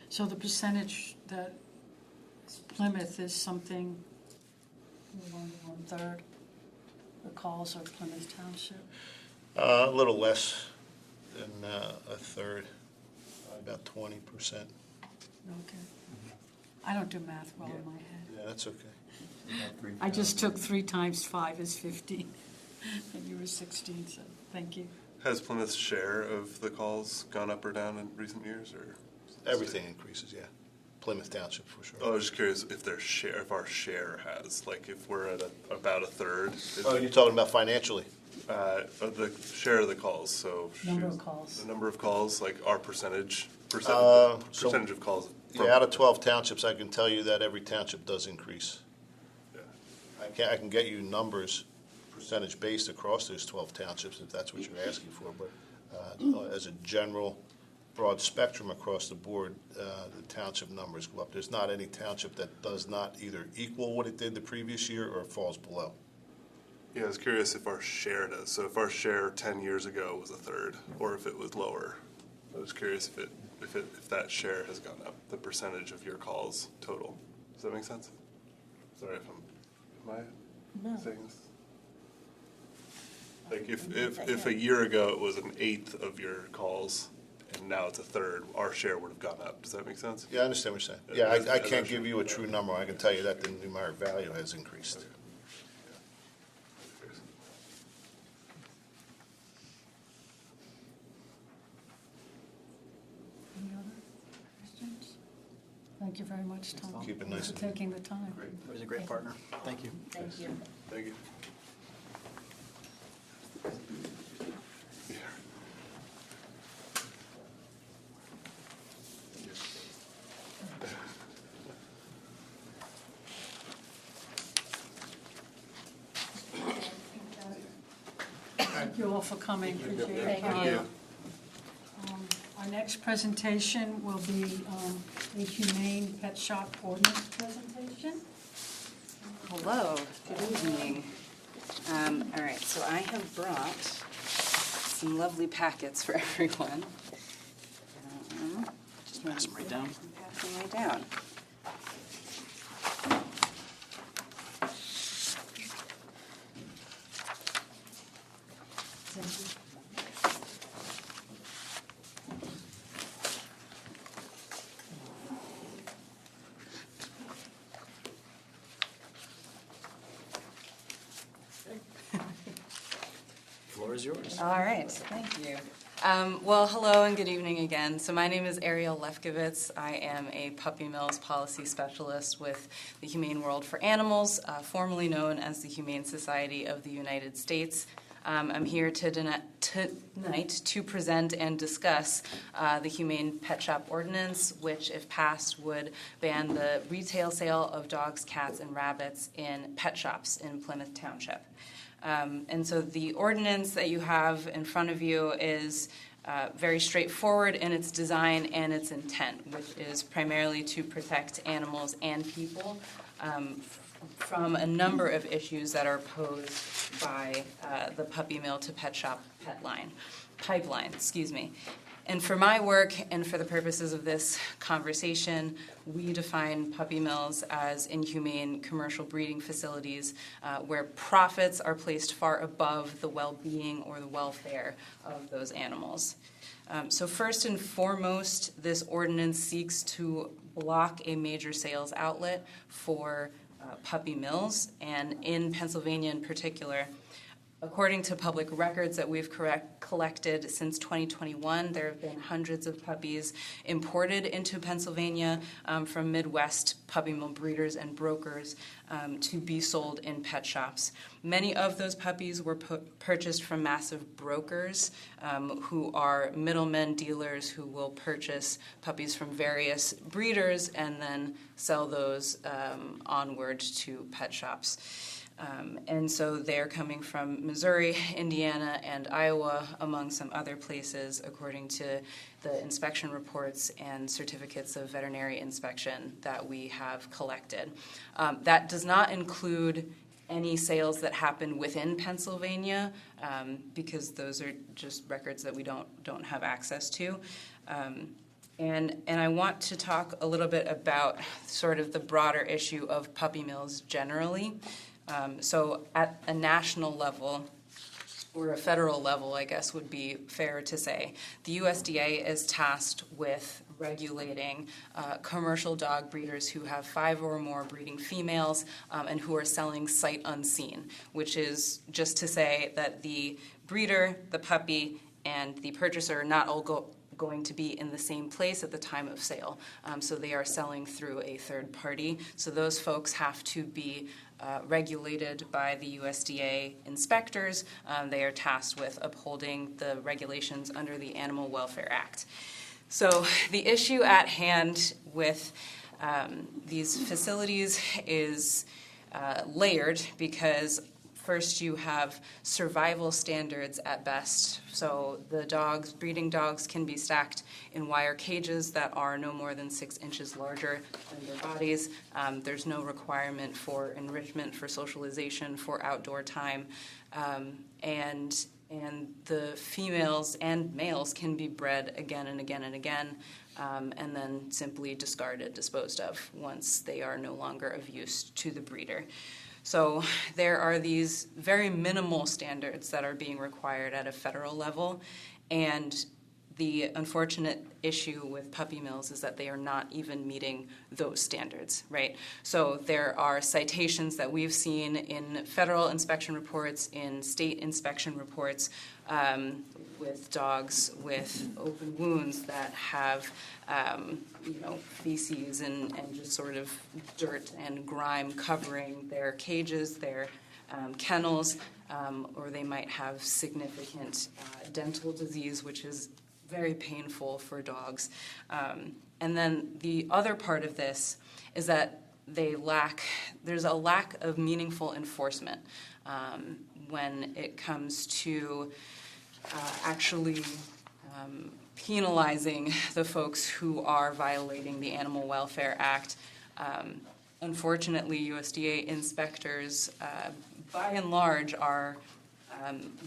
S1: So the percentage that Plymouth is something, one-third, the calls are Plymouth Township?
S8: A little less than a third, about 20%.
S1: Okay. I don't do math well in my head.
S8: Yeah, that's okay.
S1: I just took 3 times 5 is 15, and you were 16, so thank you.
S9: Has Plymouth's share of the calls gone up or down in recent years, or?
S8: Everything increases, yeah. Plymouth Township for sure.
S9: I was just curious if if our share has, like if we're at about a third.
S8: Oh, you're talking about financially?
S9: Of the share of the calls, so.
S1: Number of calls.
S9: The number of calls, like our percentage of calls.
S8: Yeah, out of 12 townships, I can tell you that every township does increase.
S9: Yeah.
S8: I can get you numbers, percentage based across those 12 townships, if that's what you're asking for, but as a general broad spectrum across the board, the township numbers go up. There's not any township that does not either equal what it did the previous year or falls below.
S9: Yeah, I was curious if our share does. So if our share 10 years ago was a third, or if it was lower. I was curious if that share has gone up, the percentage of your calls total. Does that make sense? Sorry if am I saying this? Like if a year ago it was an eighth of your calls, and now it's a third, our share would have gone up. Does that make sense?
S8: Yeah, I understand what you're saying. Yeah, I can't give you a true number. I can tell you that the numeric value has increased.
S1: Any other questions? Thank you very much, Tom.
S8: Keep it nice
S1: For
S8: and-
S1: taking the time.
S4: It was a great partner. Thank you.
S3: Thank you.
S9: Thank you.
S1: Thank you all for coming. Appreciate it.
S3: Thank you.
S1: Our next presentation will be a humane pet shop ordinance presentation.
S11: Hello, good evening. All right, so I have brought some lovely packets for everyone. Just
S4: Pass them right down.
S11: Pass them right down.
S4: is yours.
S11: All right, thank you. Well, hello and good evening again. So my name is Ariel Lefkowitz. I am a Puppy Mills policy specialist with the Humane World for Animals, formerly known as the Humane Society of the United States. I'm here tonight to present and discuss the Humane Pet Shop Ordinance, which, if passed, would ban the retail sale of dogs, cats, and rabbits in pet shops in Plymouth Township. And so the ordinance that you have in front of you is very straightforward in its design and its intent, which is primarily to protect animals and people from a number of issues that are posed by the puppy mill to pet shop pipeline. And for my work and for the purposes of this conversation, we define puppy mills as inhumane commercial breeding facilities where profits are placed far above the well-being or the welfare of those animals. So first and foremost, this ordinance seeks to block a major sales outlet for puppy mills, and in Pennsylvania in particular. According to public records that we've collected since 2021, there have been hundreds of puppies imported into Pennsylvania from Midwest puppy mill breeders and brokers to be sold in pet shops. Many of those puppies were purchased from massive brokers who are middlemen dealers who will purchase puppies from various breeders and then sell those onward to pet shops. And so they're coming from Missouri, Indiana, and Iowa, among some other places, according to the inspection reports and certificates of veterinary inspection that we have collected. That does not include any sales that happen within Pennsylvania, because those are just records that we don't have access to. And I want to talk a little bit about sort of the broader issue of puppy mills generally. So at a national level, or a federal level, I guess would be fair to say, the USDA is tasked with regulating commercial dog breeders who have 5 or more breeding females and who are selling sight unseen, which is just to say that the breeder, the puppy, and the purchaser are not all going to be in the same place at the time of sale. So they are selling through a third party. So those folks have to be regulated by the USDA inspectors. They are tasked with upholding the regulations under the Animal Welfare Act. So the issue at hand with these facilities is layered because first, you have survival standards at best. So the breeding dogs can be stacked in wire cages that are no more than 6 inches larger than their bodies. There's no requirement for enrichment, for socialization, for outdoor time. And the females and males can be bred again and again and again, and then simply discarded, disposed of, once they are no longer of use to the breeder. So there are these very minimal standards that are being required at a federal level, and the unfortunate issue with puppy mills is that they are not even meeting those standards, right? So there are citations that we've seen in federal inspection reports, in state inspection reports, with dogs with open wounds that have feces and just sort of dirt and grime covering their cages, their kennels, or they might have significant dental disease, which is very painful for dogs. And then the other part of this is that there's a lack of meaningful enforcement when it comes to actually penalizing the folks who are violating the Animal Welfare Act. Unfortunately, USDA inspectors, by and large, are,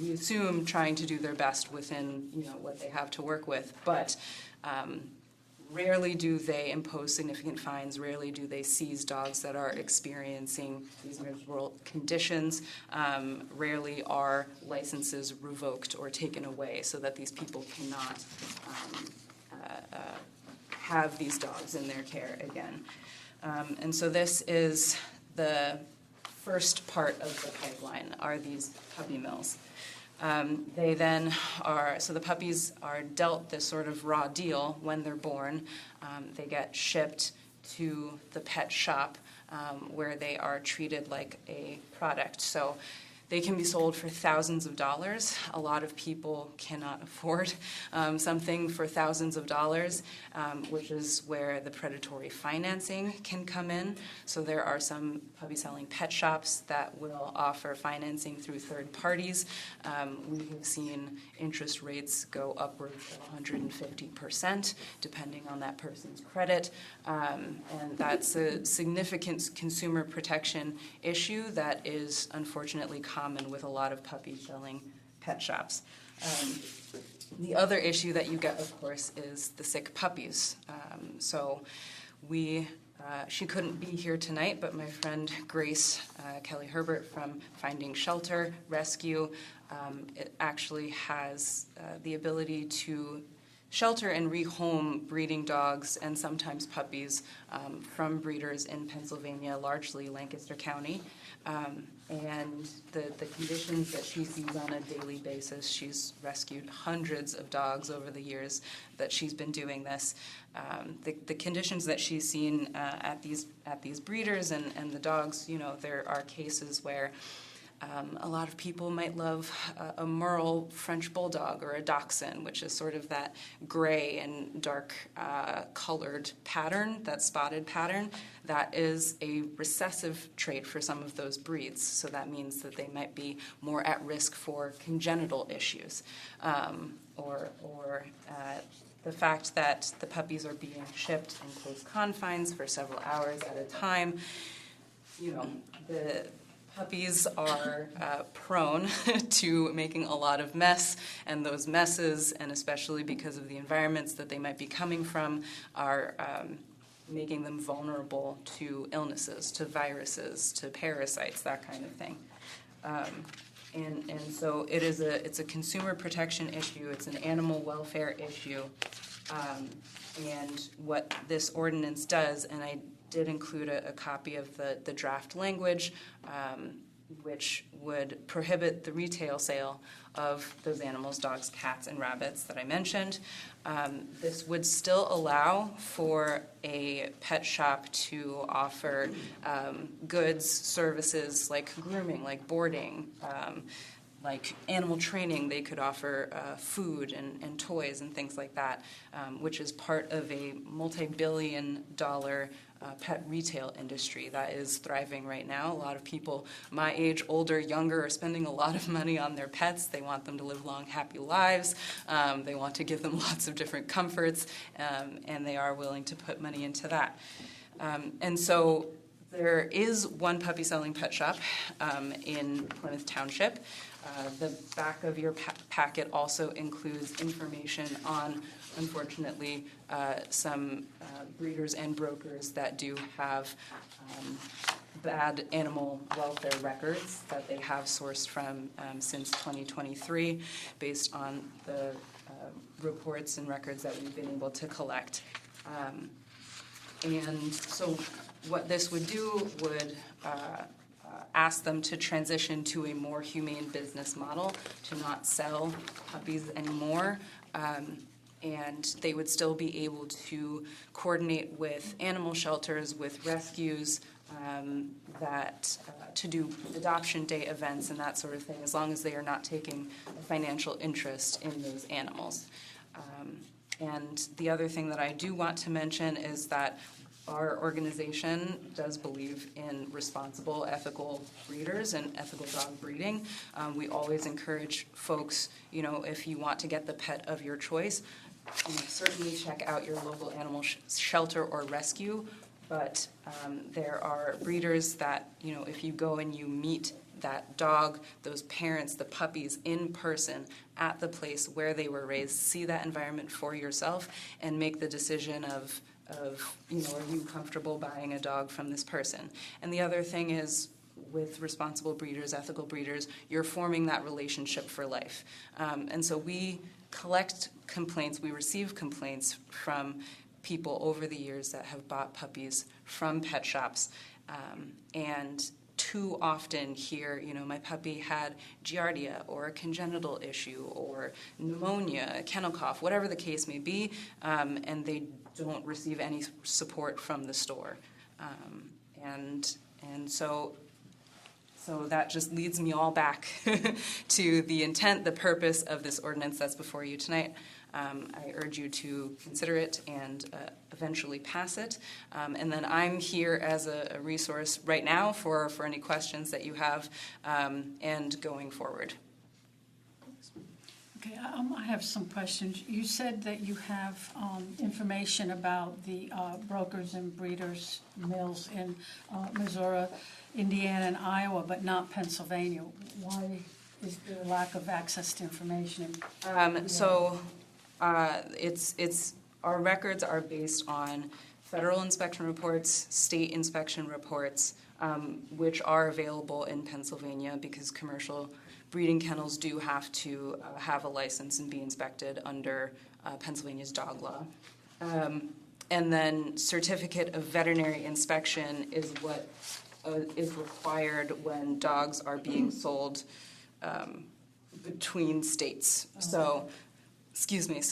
S11: we assume, trying to do their best within what they have to work with, but rarely do they impose significant fines. Rarely do they seize dogs that are experiencing these miserable conditions. Rarely are licenses revoked or taken away so that these people cannot have these dogs in their care again. And so this is the first part of the pipeline, are these puppy mills. They then are, so the puppies are dealt this sort of raw deal when they're born. They get shipped to the pet shop where they are treated like a product. So they can be sold for thousands of dollars. A lot of people cannot afford something for thousands of dollars, which is where the predatory financing can come in. So there are some puppy selling pet shops that will offer financing through third parties. We have seen interest rates go upwards of 150%, depending on that person's credit. And that's a significant consumer protection issue that is unfortunately common with a lot of puppy selling pet shops. The other issue that you get, of course, is the sick puppies. She couldn't be here tonight, but my friend Grace Kelly Herbert from Finding Shelter Rescue it actually has the ability to shelter and rehome breeding dogs and sometimes puppies from breeders in Pennsylvania, largely Lancaster County. And the conditions that she sees on a daily basis, she's rescued hundreds of dogs over the years that she's been doing this. The conditions that she's seen at these breeders and the dogs, there are cases where a lot of people might love a Merle French Bulldog or a Dachshund, which is sort of that gray and dark colored pattern, that spotted pattern. That is a recessive trait for some of those breeds. So that means that they might be more at risk for congenital issues or the fact that the puppies are being shipped in close confines for several hours at a time. The puppies are prone to making a lot of mess, and those messes, and especially because of the environments that they might be coming from, are making them vulnerable to illnesses, to viruses, to parasites, that kind of thing. And so it's a consumer protection issue, it's an animal welfare issue, and what this ordinance does, and I did include a copy of the draft language, which would prohibit the retail sale of those animals, dogs, cats, and rabbits that I mentioned. This would still allow for a pet shop to offer goods, services like grooming, like boarding, like animal training. They could offer food and toys and things like that, which is part of a multi-billion-dollar pet retail industry that is thriving right now. A lot of people my age, older, younger, are spending a lot of money on their pets. They want them to live long, happy lives. They want to give them lots of different comforts, and they are willing to put money into that. And so there is one puppy selling pet shop in Plymouth Township. The back of your packet also includes information on, unfortunately, some breeders and brokers that do have bad animal welfare records that they have sourced from since 2023 based on the reports and records that we've been able to collect. And so what this would do would ask them to transition to a more humane business model, to not sell puppies anymore. And they would still be able to coordinate with animal shelters, with rescues, to do adoption day events and that sort of thing, as long as they are not taking a financial interest in those animals. And the other thing that I do want to mention is that our organization does believe in responsible, ethical breeders and ethical dog breeding. We always encourage folks, if you want to get the pet of your choice, certainly check out your local animal shelter or rescue. But there are breeders that, if you go and you meet that dog, those parents, the puppies in person at the place where they were raised, see that environment for yourself and make the decision of are you comfortable buying a dog from this person? And the other thing is, with responsible breeders, ethical breeders, you're forming that relationship for life. And so we collect complaints, we receive complaints from people over the years that have bought puppies from pet shops. And too often hear, my puppy had giardia or a congenital issue or pneumonia, kennel cough, whatever the case may be, and they don't receive any support from the store. And so that just leads me all back to the intent, the purpose of this ordinance that's before you tonight. I urge you to consider it and eventually pass it. And then I'm here as a resource right now for any questions that you have and going forward.
S1: Okay, I have some questions. You said that you have information about the brokers and breeders mills in Missouri, Indiana, and Iowa, but not Pennsylvania. Why is there a lack of access to information?
S11: It's our records are based on federal inspection reports, state inspection reports, which are available in Pennsylvania because commercial breeding kennels do have to have a license and be inspected under Pennsylvania's dog law. And then certificate of veterinary inspection is what is required when dogs are being sold between states. So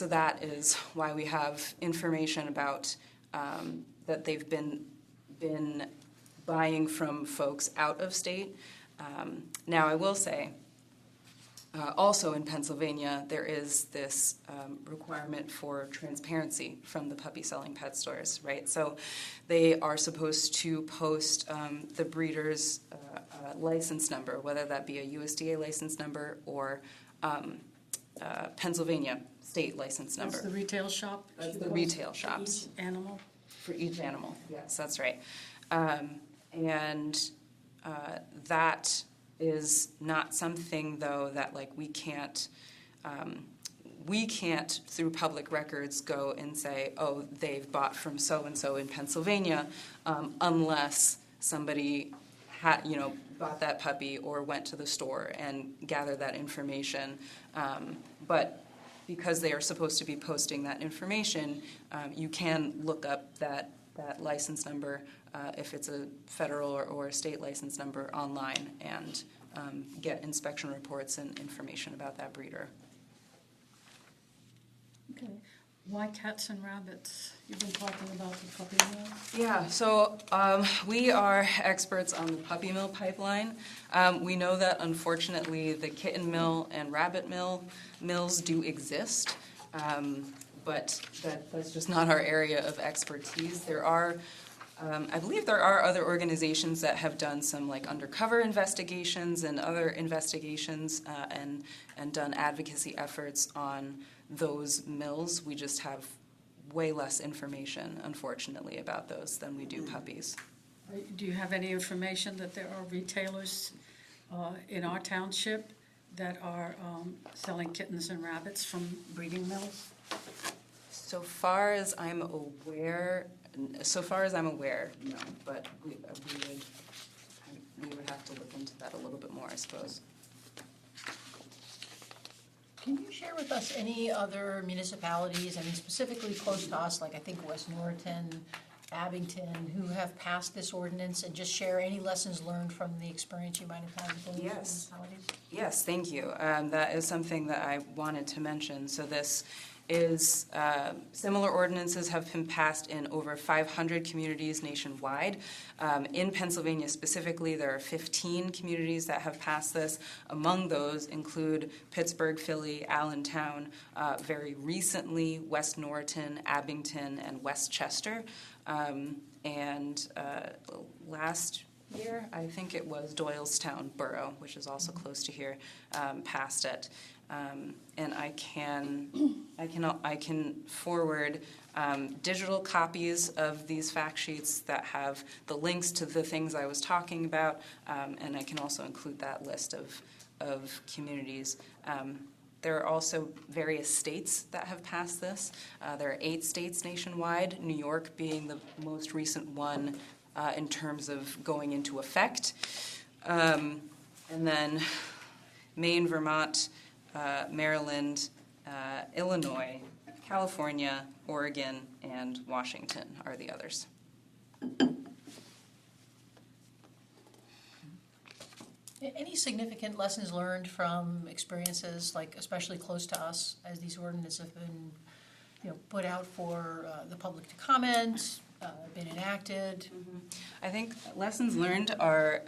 S11: that is why we have information about that they've been buying from folks out of state. Now, I will say, also in Pennsylvania, there is this requirement for transparency from the puppy-selling pet stores, right? So they are supposed to post the breeder's license number, whether that be a USDA license number or Pennsylvania state license number.
S1: That's the retail shop?
S11: That's the retail shops.
S1: Each animal?
S11: For each animal, yes, that's right. That is not something, though, that we can't through public records go and say, oh, they've bought from so-and-so in Pennsylvania, unless somebody bought that puppy or went to the store and gathered that information. But because they are supposed to be posting that information, you can look up that license number if it's a federal or a state license number online and get inspection reports and information about that breeder.
S1: Okay. Why cats and rabbits? You've been talking about the puppy mill.
S11: Yeah, so we are experts on the puppy mill pipeline. We know that, unfortunately, the kitten mill and rabbit mills do exist, but that's just not our area of expertise. There are, I believe there are other organizations that have done some undercover investigations and other investigations and done advocacy efforts on those mills. We just have way less information, unfortunately, about those than we do puppies.
S1: Do you have any information that there are retailers in our township that are selling kittens and rabbits from breeding mills?
S11: So far as I'm aware, no, but we would have to look into that a little bit more, I suppose.
S3: Can you share with us any other municipalities, specifically close to us, like I think West Norriton, Abington, who have passed this ordinance, and just share any lessons learned from the experience you might have had with those municipalities?
S11: Yes, thank you. That is something that I wanted to mention. So this is similar ordinances have been passed in over 500 communities nationwide. In Pennsylvania specifically, there are 15 communities that have passed this. Among those include Pittsburgh, Philly, Allentown, very recently West Norriton, Abington, and Westchester. And last year, I think it was Doylestown Borough, which is also close to here, passed it. And I can forward digital copies of these fact sheets that have the links to the things I was talking about, and I can also include that list of communities. There are also various states that have passed this. There are 8 states nationwide, New York being the most recent one in terms of going into effect. And then Maine, Vermont, Maryland, Illinois, California, Oregon, and Washington are the others.
S3: significant lessons learned from experiences, like especially close to us, as these ordinances have been, put out for the public to comment, been enacted?
S11: I think lessons learned are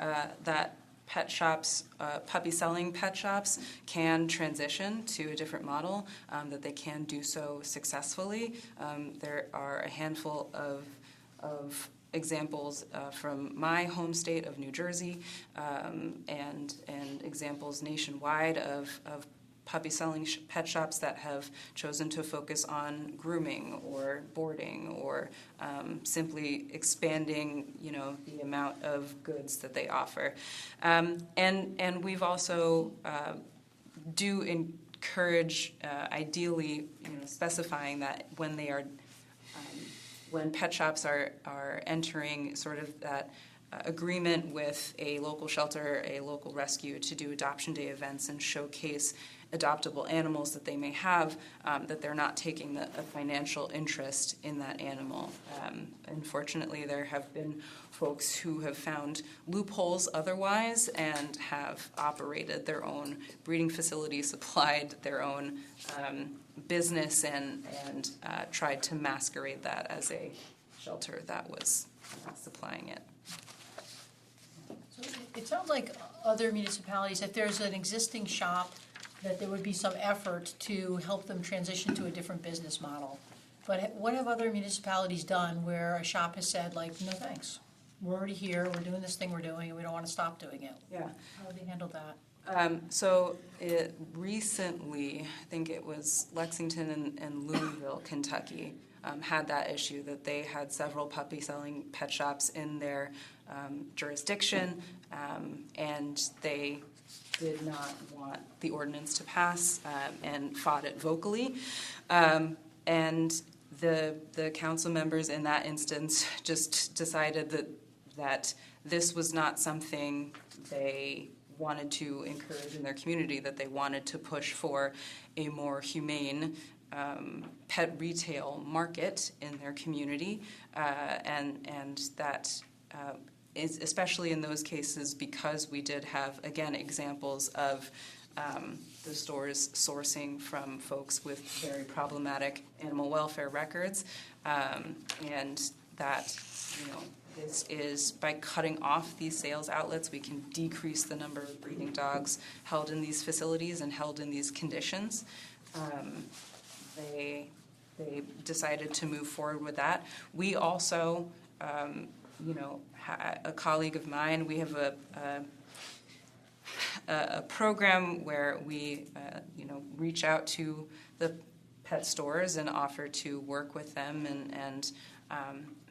S11: that pet shops, puppy-selling pet shops can transition to a different model, that they can do so successfully. There are a handful of examples from my home state of New Jersey, and examples nationwide of puppy-selling pet shops that have chosen to focus on grooming or boarding or simply expanding, the amount of goods that they offer. And we've also do encourage, ideally, specifying that when they are, when pet shops are entering sort of that agreement with a local shelter, a local rescue to do adoption day events and showcase adoptable animals that they may have, that they're not taking a financial interest in that animal. Unfortunately, there have been folks who have found loopholes otherwise and have operated their own breeding facility, supplied their own business, and tried to masquerade that as a shelter that was supplying it.
S3: So it sounds like other municipalities, if there's an existing shop, that there would be some effort to help them transition to a different business model. But what have other municipalities done where a shop has said, like, no thanks, we're already here, we're doing this thing we're doing, and we don't want to stop doing it?
S11: Yeah.
S3: How have they handled that?
S11: So recently, I think it was Lexington and Louisville, Kentucky, had that issue that they had several puppy-selling pet shops in their jurisdiction, and they did not want the ordinance to pass, and fought it vocally. And the council members in that instance just decided that this was not something they wanted to encourage in their community, that they wanted to push for a more humane pet retail market in their community, and that is especially in those cases because we did have, again, examples of the stores sourcing from folks with very problematic animal welfare records, and that, this is by cutting off these sales outlets, we can decrease the number of breeding dogs held in these facilities and held in these conditions. They decided to move forward with that. We also, a colleague of mine, we have a program where we, reach out to the pet stores and offer to work with them and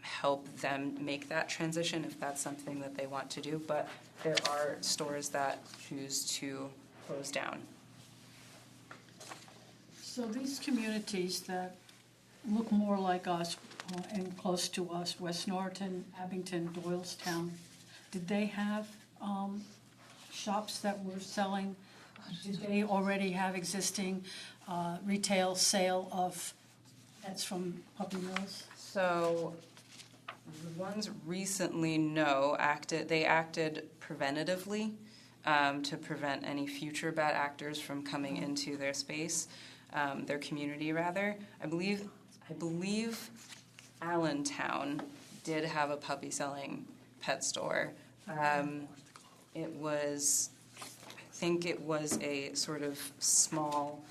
S11: help them make that transition if that's something that they want to do. But there are stores that choose to close down.
S1: So these communities that look more like us and close to us, West Norton, Abington, Doylestown, did they have shops that were selling? Did they already have existing retail sale of pets from puppy mills?
S11: So the ones recently, no, they acted preventatively to prevent any future bad actors from coming into their space, their community rather. I believe Allentown did have a puppy selling pet store. I think it was a sort of small,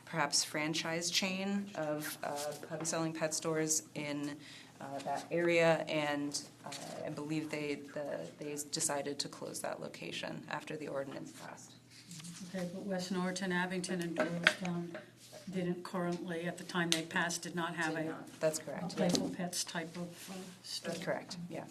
S11: perhaps franchise chain of puppy selling pet stores in that area, and I believe they decided to close that location after the ordinance passed.
S1: Okay, but West Norton, Abington, and Doylestown didn't currently, at the time they passed, did not have a
S11: That's correct.
S1: Playful Pets type of store.
S11: That's correct, yeah.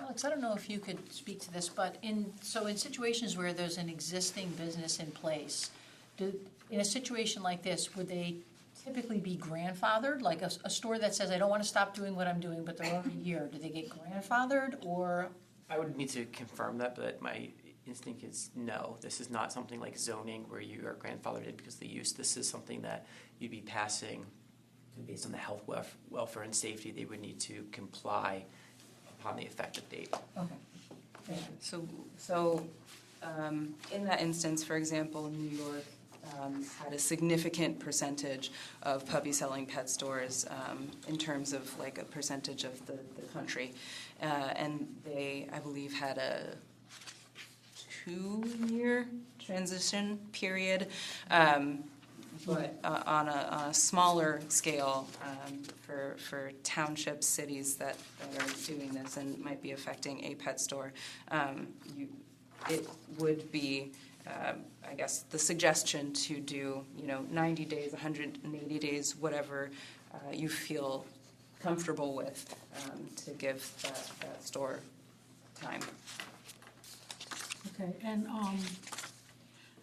S3: Alex, I don't know if you could speak to this, but in situations where there's an existing business in place, in a situation like this, would they typically be grandfathered? Like a store that says, I don't want to stop doing what I'm doing, but they're already here, do they get grandfathered, or?
S10: I would need to confirm that, but my instinct is no. This is not something like zoning where you are grandfathered in because of the use. This is something that you'd be passing based on the health, welfare, and safety. They would need to comply upon the effective date.
S3: Okay.
S11: In that instance, for example, New York had a significant percentage of puppy-selling pet stores in terms of like a percentage of the country. And they, I believe, had a 2-year transition period. But on a smaller scale, for townships, cities that are doing this and might be affecting a pet store, it would be, I guess, the suggestion to do, 90 days, 180 days, whatever you feel comfortable with, to give that store time.
S1: Okay, and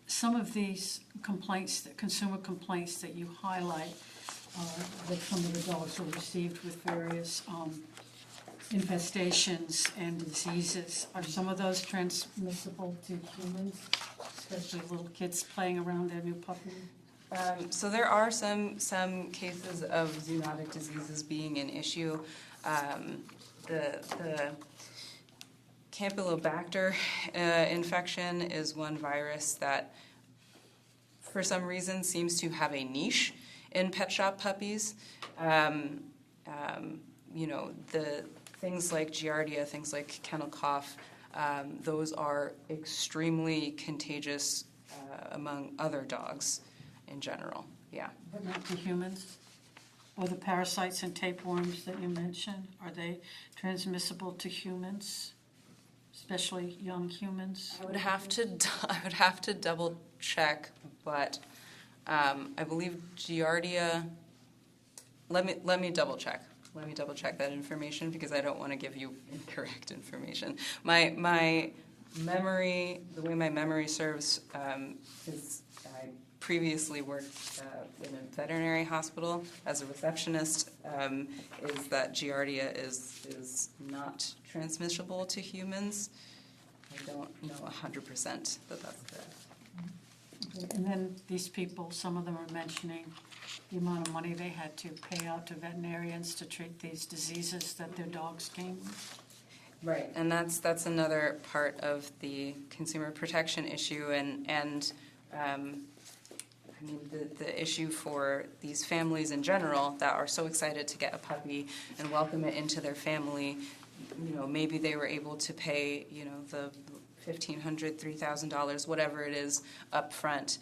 S1: some of these complaints, consumer complaints that you highlight, that some of the dogs were received with various infestations and diseases, are some of those transmissible to humans, especially little kids playing around their new puppy?
S11: So there are some cases of zoonotic diseases being an issue. The Campylobacter infection is one virus that, for some reason, seems to have a niche in pet shop puppies. The things like Giardia, things like kennel cough, those are extremely contagious among other dogs in general. Yeah.
S1: But not to humans? Or the parasites and tapeworms that you mentioned, are they transmissible to humans, especially young humans?
S11: I would have to double check, but I believe Giardia. Let me double check. Let me double check that information because I don't want to give you incorrect information. My memory, the way my memory serves, is I previously worked in a veterinary hospital as a receptionist. Is that Giardia is not transmissible to humans? I don't know 100% that that's correct.
S1: Okay, and then these people, some of them are mentioning the amount of money they had to pay out to veterinarians to treat these diseases that their dogs came with.
S11: Right, and that's another part of the consumer protection issue, and I mean the issue for these families in general that are so excited to get a puppy and welcome it into their family. Maybe they were able to pay the $1,500, $3,000, whatever it is, up front.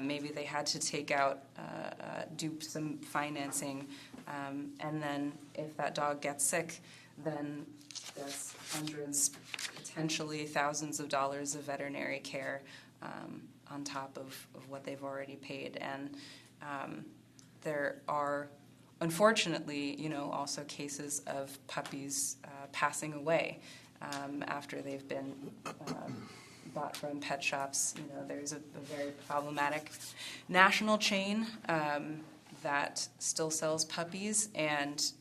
S11: Maybe they had to take out, do some financing, and then if that dog gets sick, then that's hundreds, potentially thousands of dollars of veterinary care on top of what they've already paid. And there are, unfortunately, also cases of puppies passing away after they've been bought from pet shops. There's a very problematic national chain that still sells puppies, and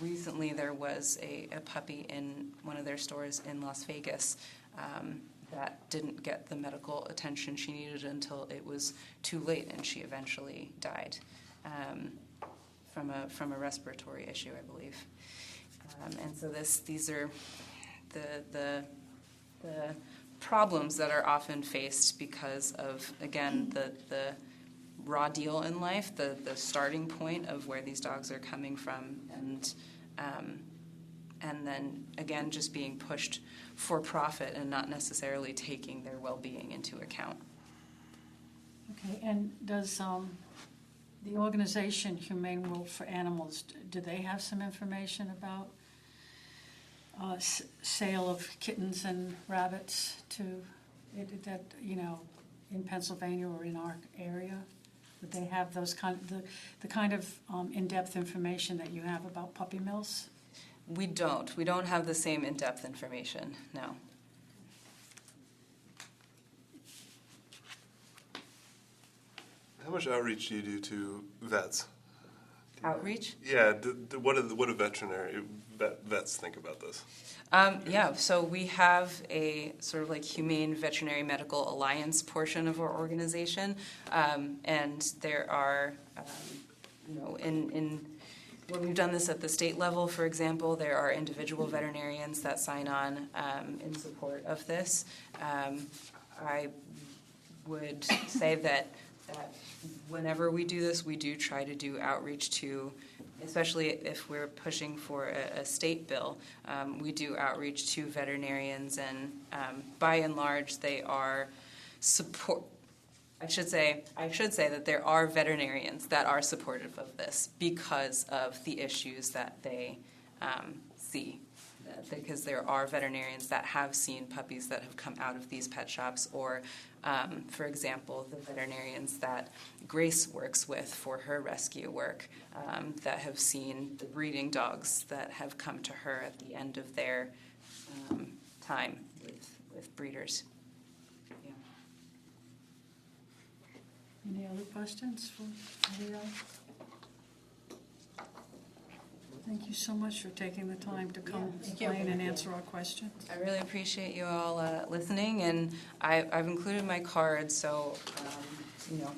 S11: recently there was a puppy in one of their stores in Las Vegas that didn't get the medical attention she needed until it was too late, and she eventually died from a respiratory issue, I believe. And so these are the problems that are often faced because of, again, the raw deal in life, the starting point of where these dogs are coming from, and then again just being pushed for profit and not necessarily taking their well-being into account.
S1: Okay, and does the organization Humane World for Animals, do they have some information about sale of kittens and rabbits to that in Pennsylvania or in our area? Would they have those the kind of in-depth information that you have about puppy mills?
S11: We don't have the same in-depth information, no.
S9: How much outreach do you do to vets?
S11: Outreach?
S9: Yeah, what do veterinary vets think about this?
S11: So we have a sort of like Humane Veterinary Medical Alliance portion of our organization, and there are, in when we've done this at the state level, for example, there are individual veterinarians that sign on in support of this. I would say that whenever we do this, we do try to do outreach to, especially if we're pushing for a state bill, we do outreach to veterinarians, and by and large, they are support. I should say that there are veterinarians that are supportive of this because of the issues that they see. Because there are veterinarians that have seen puppies that have come out of these pet shops, or, for example, the veterinarians that Grace works with for her rescue work, that have seen the breeding dogs that have come to her at the end of their time with breeders. Yeah.
S1: Any other questions for Ariel? Thank you so much for taking the time to come explain and answer our questions.
S11: I really appreciate you all listening, and I've included my card, so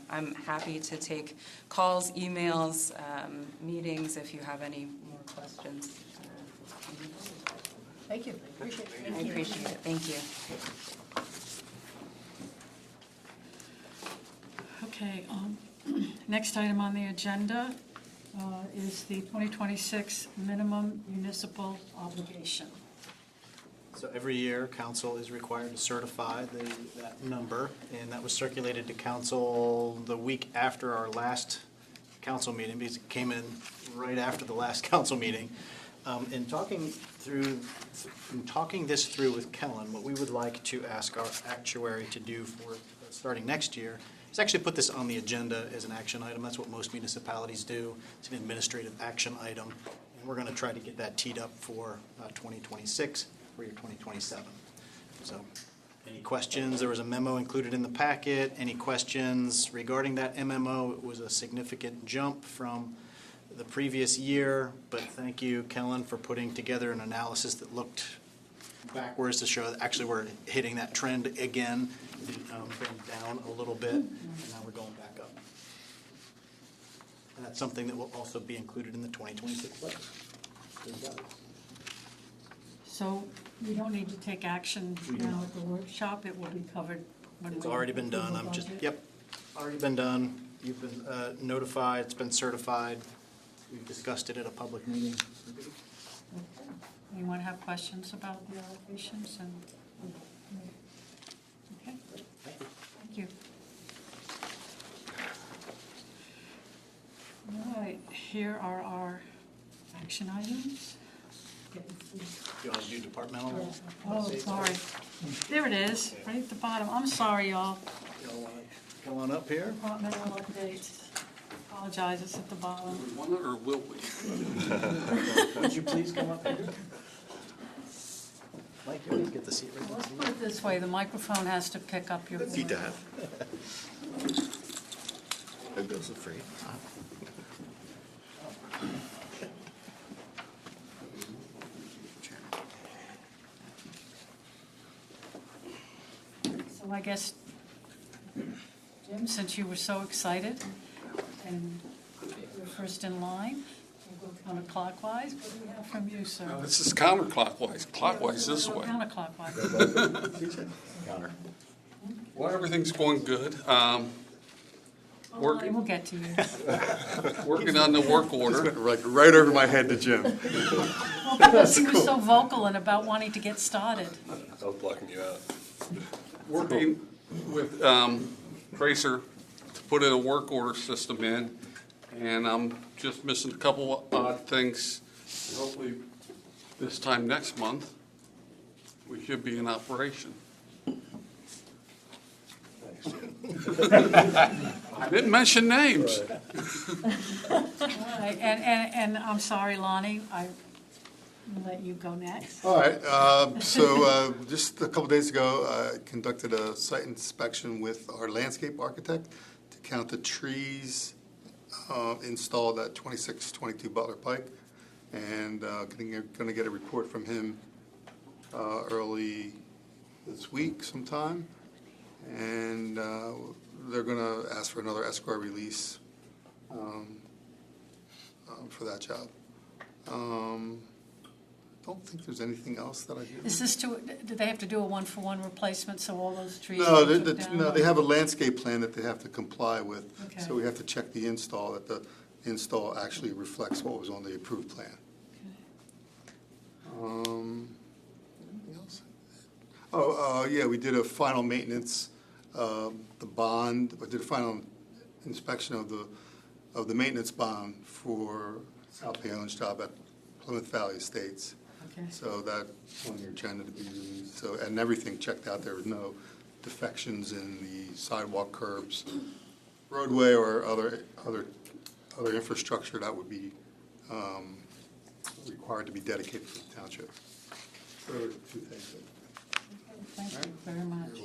S11: I'm happy to take calls, emails, meetings if you have any more questions.
S3: Thank you. Appreciate it.
S11: I appreciate it. Thank you.
S1: Okay, next item on the agenda is the 2026 minimum municipal obligation.
S4: So every year, council is required to certify that number, and that was circulated to council the week after our last council meeting, because it came in right after the last council meeting. In talking this through with Kellen, what we would like to ask our actuary to do for starting next year is actually put this on the agenda as an action item. That's what most municipalities do. It's an administrative action item, and we're going to try to get that teed up for 2026 for your 2027. So any questions? There was a memo included in the packet. Any questions regarding that MMO? It was a significant jump from the previous year, but thank you, Kellen, for putting together an analysis that looked backwards to show that actually we're hitting that trend again. Been down a little bit, and now we're going back up. And that's something that will also be included in the 2026 budget. There you go.
S1: So we don't need to take action now at the workshop, it will be covered when we...
S4: It's already been done.
S1: approve the budget?
S4: Yep, already been done. You've been notified, it's been certified. We've discussed it at a public meeting.
S1: Okay. Anyone have questions about the allocations? Okay, thank you. All right, here are our action items.
S4: You want to do departmental?
S1: Oh, sorry. There it is, right at the bottom. I'm sorry, y'all.
S4: Y'all want to come on up here?
S1: Departmental updates. Apologize, it's at the bottom.
S9: Or will we?
S4: Would you please come up here? Mike, you always get the seat right
S1: Let's
S4: next to
S1: put it this way, the microphone has to pick up your voice.
S8: It goes for free.
S1: So I guess, Jim, since you were so excited, and you're first in line, we'll go counterclockwise. What do we have from you, sir?
S12: This is counterclockwise, clockwise this way.
S1: Counterclockwise.
S12: Well, everything's going good.
S1: We'll get to you.
S12: Working on the work order.
S9: Right over my head to Jim.
S1: Well, because you were so vocal and about wanting to get started.
S9: I was blocking you out.
S12: Working with Tracer to put in a work order system in, and I'm just missing a couple odd things. Hopefully this time next month, we should be in operation. I didn't mention names.
S1: All right, and I'm sorry, Lonnie, I will let you go next.
S13: All right, so just a couple days ago, I conducted a site inspection with our landscape architect to count the trees installed at 2622 Butler Pike, and going to get a report from him early this week sometime, and they're going to ask for another escrow release for that job. Don't think there's anything else that I do.
S1: Is this do they have to do a one-for-one replacement, so all those trees?
S13: No,
S1: are took down?
S13: no, they have a landscape plan that they have to comply with.
S1: Okay.
S13: So we have to check the install, that the install actually reflects what was on the approved plan. Anything else? Yeah, we did a final maintenance, the bond, we did a final inspection of the maintenance bond for Sal Peon's job at Plymouth Valley Estates.
S1: Okay.
S13: So that's on your agenda to be released. So, and everything checked out, there was no defections in the sidewalk, curbs, roadway, or other infrastructure that would be required to be dedicated to the township. So those are two things.
S1: Thank you very much.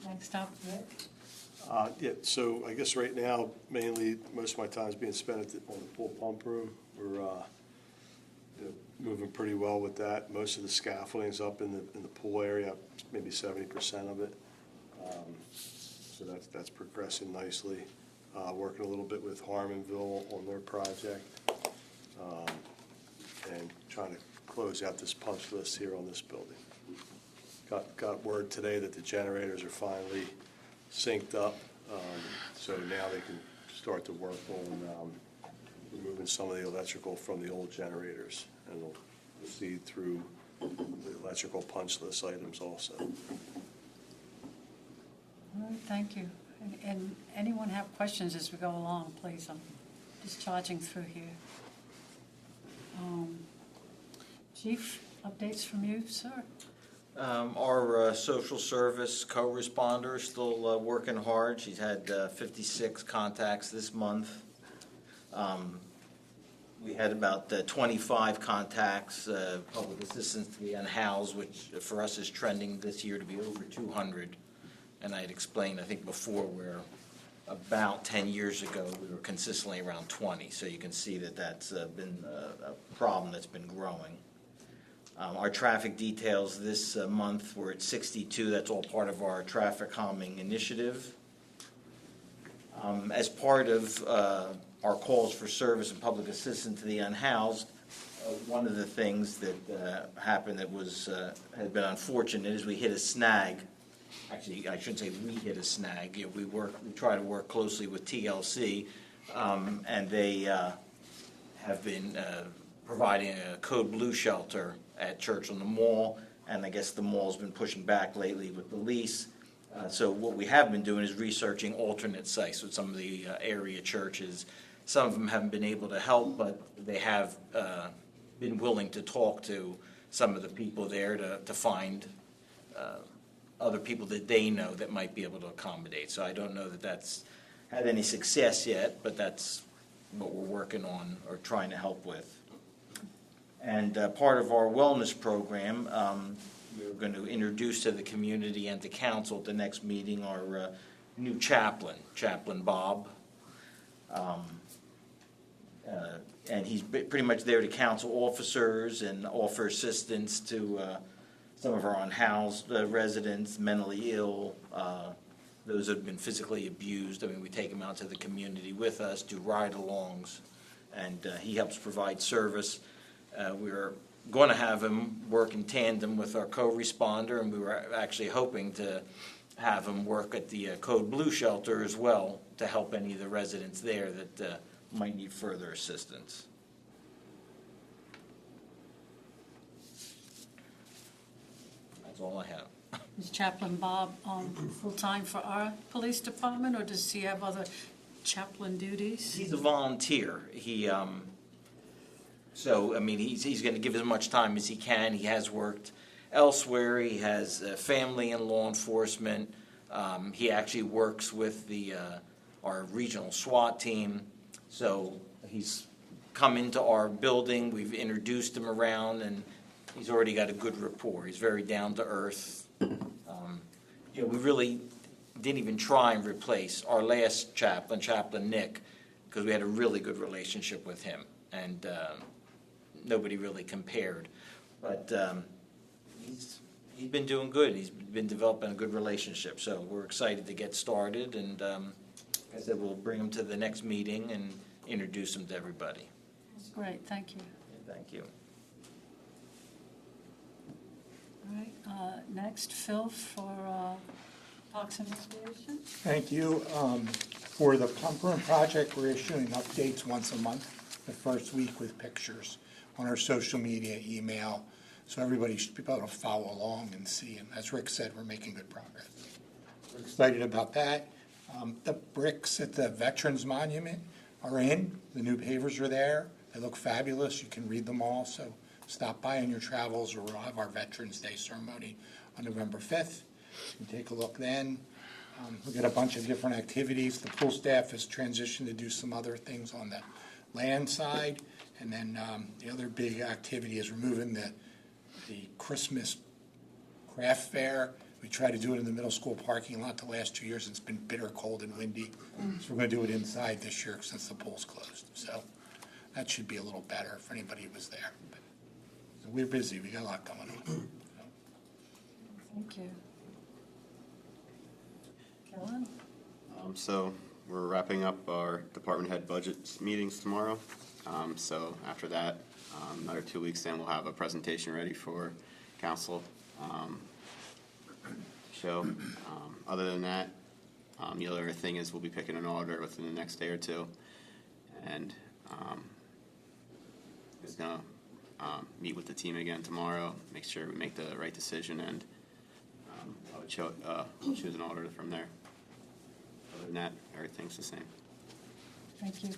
S1: Next up, Rick.
S14: Yeah, so I guess right now, mainly, most of my time is being spent on the pool pump room. We're, moving pretty well with that. Most of the scaffolding's up in the pool area, maybe 70% of it. So that's progressing nicely. Working a little bit with Harmonville on their project. And trying to close out this punch list here on this building. Got word today that the generators are finally synced up, so now they can start to work on removing some of the electrical from the old generators, and we'll proceed through the electrical punch list items also.
S1: All right, thank you. And anyone have questions as we go along, please? I'm just charging through here. Chief, updates from you, sir?
S15: Our social service co-responder is still working hard. She's had 56 contacts this month. We had about 25 contacts, public assistance to the unhoused, which for us is trending this year to be over 200. And I had explained, I think before, where about 10 years ago, we were consistently around 20. So you can see that that's been a problem that's been growing. Our traffic details this month were at 62. That's all part of our traffic calming initiative. As part of our calls for service and public assistance to the unhoused, one of the things that happened that has been unfortunate is we hit a snag. Actually, I shouldn't say we hit a snag. You know, we try to work closely with TLC, and they have been providing a Code Blue shelter at Church on the Mall, and I guess the mall's been pushing back lately with the lease. So what we have been doing is researching alternate sites with some of the area churches. Some of them haven't been able to help, but they have been willing to talk to some of the people there to find other people that they know that might be able to accommodate. So I don't know that that's had any success yet, but that's what we're working on or trying to help with. And part of our wellness program, we're going to introduce to the community and to council at the next meeting our new chaplain, Chaplain Bob. And he's pretty much there to counsel officers and offer assistance to some of our unhoused residents, mentally ill, those that have been physically abused. I mean, we take them out to the community with us, do ride-alongs, and he helps provide service. We're going to have him work in tandem with our co-responder, and we were actually hoping to have him work at the Code Blue shelter as well to help any of the residents there that might need further assistance. That's all I have.
S1: Is Chaplain Bob full-time for our police department, or does he have other chaplain duties?
S15: He's a volunteer. So, I mean, he's going to give as much time as he can. He has worked elsewhere. He has family in law enforcement. He actually works with our regional SWAT team. So he's come into our building. We've introduced him around, and he's already got a good rapport. He's very down to earth. We really didn't even try and replace our last chaplain, Chaplain Nick, because we had a really good relationship with him, and nobody really compared. But he's been doing good. He's been developing a good relationship. So we're excited to get started, and I said we'll bring him to the next meeting and introduce them to everybody.
S1: That's great, thank you.
S15: Thank you.
S1: All right, next, Phil for Parks and Recreation.
S6: Thank you. For the pump room project, we're issuing updates once a month, the first week with pictures on our social media, email, so everybody should be able to follow along and see. And as Rick said, we're making good progress. We're excited about that. The bricks at the Veterans Monument are in. The new pavers are there. They look fabulous. You can read them all, so stop by on your travels, or we'll have our Veterans Day ceremony on November 5th. You can take a look then. We've got a bunch of different activities. The pool staff has transitioned to do some other things on the land side. And then the other big activity is removing the Christmas craft fair. We tried to do it in the middle school parking lot the last 2 years. It's been bitter cold and windy. So we're going to do it inside this year since the pool's closed. So that should be a little better if anybody was there. So we're busy. We got a lot going on.
S1: Thank you. Kellen?
S7: So we're wrapping up our department head budget meetings tomorrow. So after that, another 2 weeks, then we'll have a presentation ready for council show. Other than that, the other thing is we'll be picking an auditor within the next day or two, and just gonna meet with the team again tomorrow, make sure we make the right decision, and I would choose an auditor from there. Other than that, everything's the same.
S1: Thank you.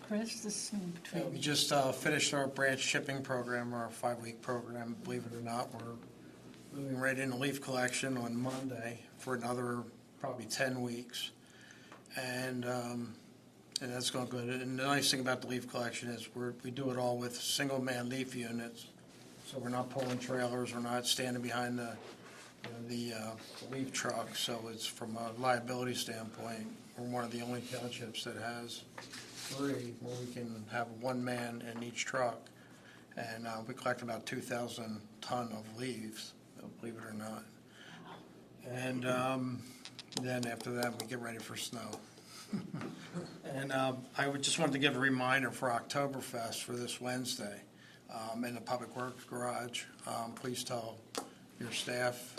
S1: Chris, this is in between.
S16: We just finished our branch shipping program, our 5-week program. Believe it or not, we're moving right into leaf collection on Monday for another probably 10 weeks. And that's going good. And the nice thing about the leaf collection is we do it all with single-man leaf units. So we're not pulling trailers, we're not standing behind the leaf truck. So it's, from a liability standpoint, we're one of the only townships that has 3 where we can have one man in each truck. And we collect about 2,000 ton of leaves, believe it or not. And then after that, we get ready for snow. And I would just wanted to give a reminder for Oktoberfest for this Wednesday in the Public Works Garage. Please tell your staff,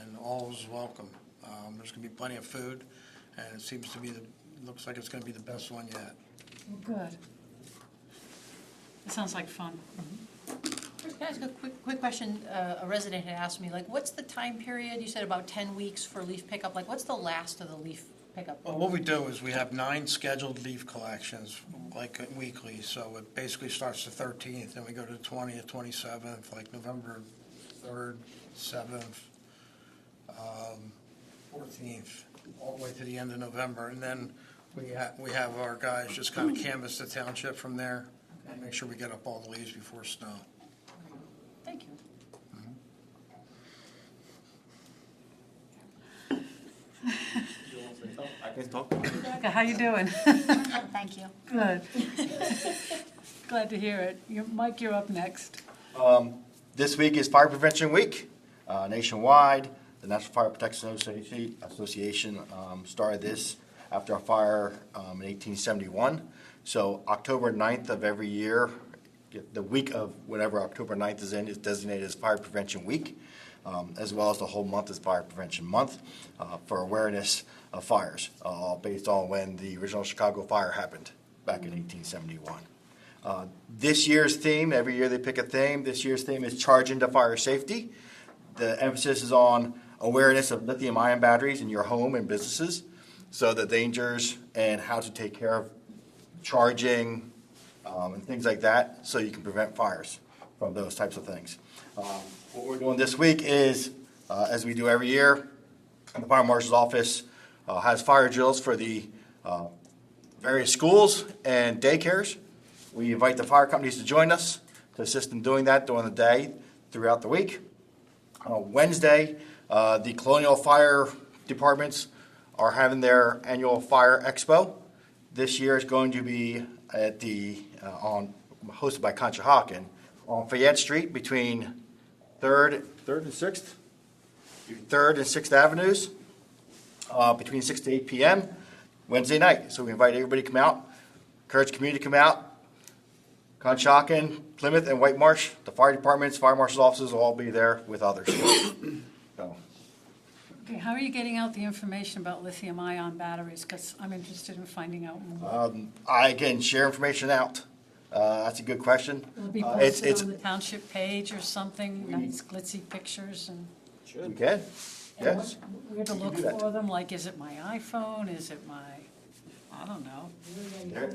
S16: and all is welcome. There's going to be plenty of food, and it seems to be looks like it's going to be the best one yet.
S1: Good. It sounds like fun.
S3: Can I ask a quick question? A resident had asked me, like, what's the time period? You said about 10 weeks for leaf pickup. Like, what's the last of the leaf pickup?
S16: Well, what we do is we have 9 scheduled leaf collections, like weekly. So it basically starts the 13th, and we go to the 20th, 27th, like November 3rd, 7th, 14th, all the way to the end of November. And then we have our guys just kind of canvass the township from there and make sure we get up all the leaves before snow.
S3: Thank you.
S15: I can talk.
S1: Rebecca, how you doing?
S3: Thank you.
S1: Good. Glad to hear it. Mike, you're up next.
S2: This week is Fire Prevention Week nationwide. The National Fire Protection Association started this after a fire in 1871. So October 9th of every year, the week of whenever October 9th is in, is designated as Fire Prevention Week, as well as the whole month is Fire Prevention Month for awareness of fires, based on when the original Chicago fire happened back in 1871. This year's theme, every year they pick a theme. This year's theme is Charge into Fire Safety. The emphasis is on awareness of lithium-ion batteries in your home and businesses, so the dangers and how to take care of charging and things like that, so you can prevent fires from those types of things. What we're doing this week is, as we do every year, the Fire Marshal's Office has fire drills for the various schools and daycares. We invite the fire companies to join us to assist in doing that during the day throughout the week. On Wednesday, the Colonial Fire Departments are having their annual Fire Expo. This year is going to be at hosted by Conshohocken on Fayette Street between 3rd and 6th? 3rd and 6th Avenues, between 6 to 8 p.m. Wednesday night. So we invite everybody to come out, encourage the community to come out. Conshohocken, Plymouth, and White Marsh, the fire departments, fire marshal's offices will all be there with others. So,
S1: Okay, how are you getting out the information about lithium-ion batteries? Because I'm interested in finding out more.
S2: I can share information out. That's a good question.
S1: Will it be
S2: It's
S1: posted on the township page or something, nice glitzy pictures and?
S2: we can. Yes.
S1: Where to
S2: We can
S1: look
S2: do that.
S1: for them, like, is it my iPhone, is it my, I don't know.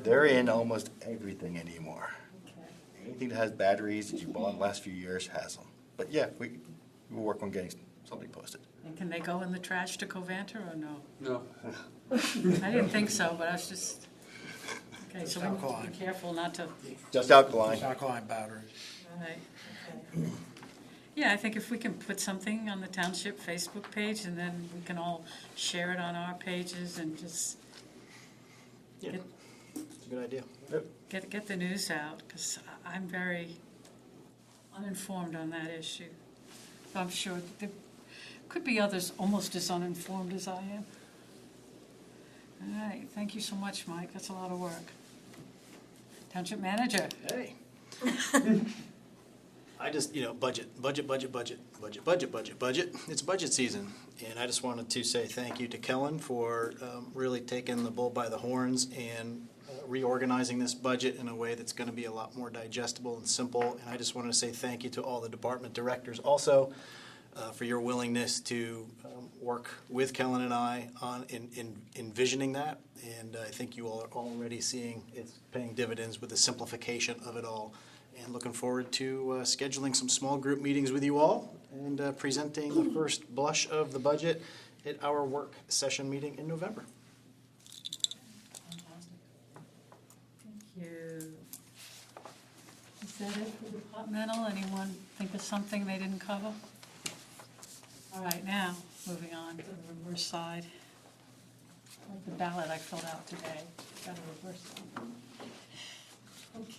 S2: They're in almost everything anymore.
S1: Okay.
S2: Anything that has batteries that you bought in the last few years has them. But yeah, we'll work on getting something posted.
S1: And can they go in the trash to Covanta or no?
S12: No.
S1: I didn't think so, but I was just, okay, so we need to be careful not to,
S2: Just alkaline.
S16: Alkaline batteries.
S1: right, okay. Yeah, I think if we can put something on the township Facebook page and then we can all share it on our pages and just
S4: Yeah,
S1: get,
S4: it's a good idea.
S1: get the news out, because I'm very uninformed on that issue. I'm sure that there could be others almost as uninformed as I am. All right, thank you so much, Mike, that's a lot of work. Township manager.
S4: Hey. I just, budget. It's budget season. And I just wanted to say thank you to Kellen for really taking the bull by the horns and reorganizing this budget in a way that's going to be a lot more digestible and simple. And I just wanted to say thank you to all the department directors also for your willingness to work with Kellen and I on envisioning that. And I think you all are already seeing it's paying dividends with the simplification of it all. And looking forward to scheduling some small group meetings with you all and presenting the first blush of the budget at our work session meeting in November.
S1: Thank you. Is that it for departmental? Anyone think of something they didn't cover? All right, now, moving on to the reverse side. Like the ballot I filled out today, got a reverse one.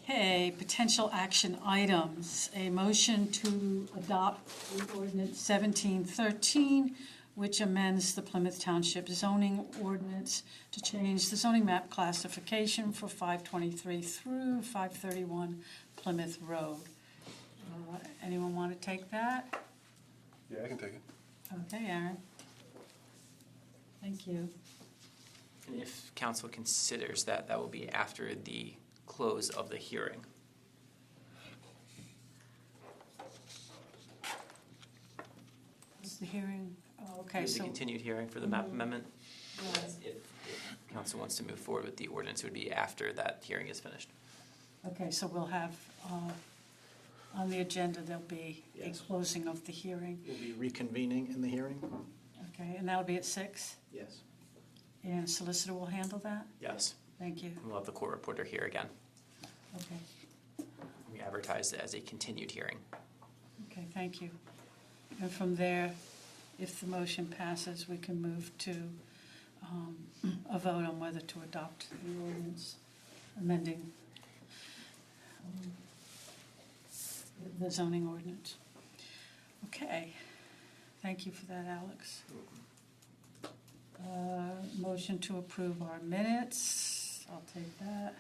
S1: Okay, potential action items. A motion to adopt ordinance 1713, which amends the Plymouth Township zoning ordinance to change the zoning map classification for 523 through 531 Plymouth Road. Anyone want to take that?
S9: Yeah, I can take it.
S1: Okay, Aaron. Thank you.
S10: And if council considers that, that will be after the close of the hearing.
S1: Is the hearing, okay,
S10: There's a
S1: so,
S10: continued hearing for the map amendment. If council wants to move forward with the ordinance, it would be after that hearing is finished.
S1: okay, so we'll have, on the agenda, there'll be a
S4: Yes.
S1: closing of the hearing.
S4: We'll be reconvening in the hearing.
S1: Okay, and that'll be at 6?
S4: Yes.
S1: And solicitor will handle that?
S10: Yes.
S1: Thank you.
S10: And we'll have the court reporter here again.
S1: Okay,
S10: We advertised it as a continued hearing.
S1: okay, thank you. And from there, if the motion passes, we can move to a vote on whether to adopt the ordinance amending the zoning ordinance. Okay, thank you for that, Alex. Motion to approve our minutes, I'll take that.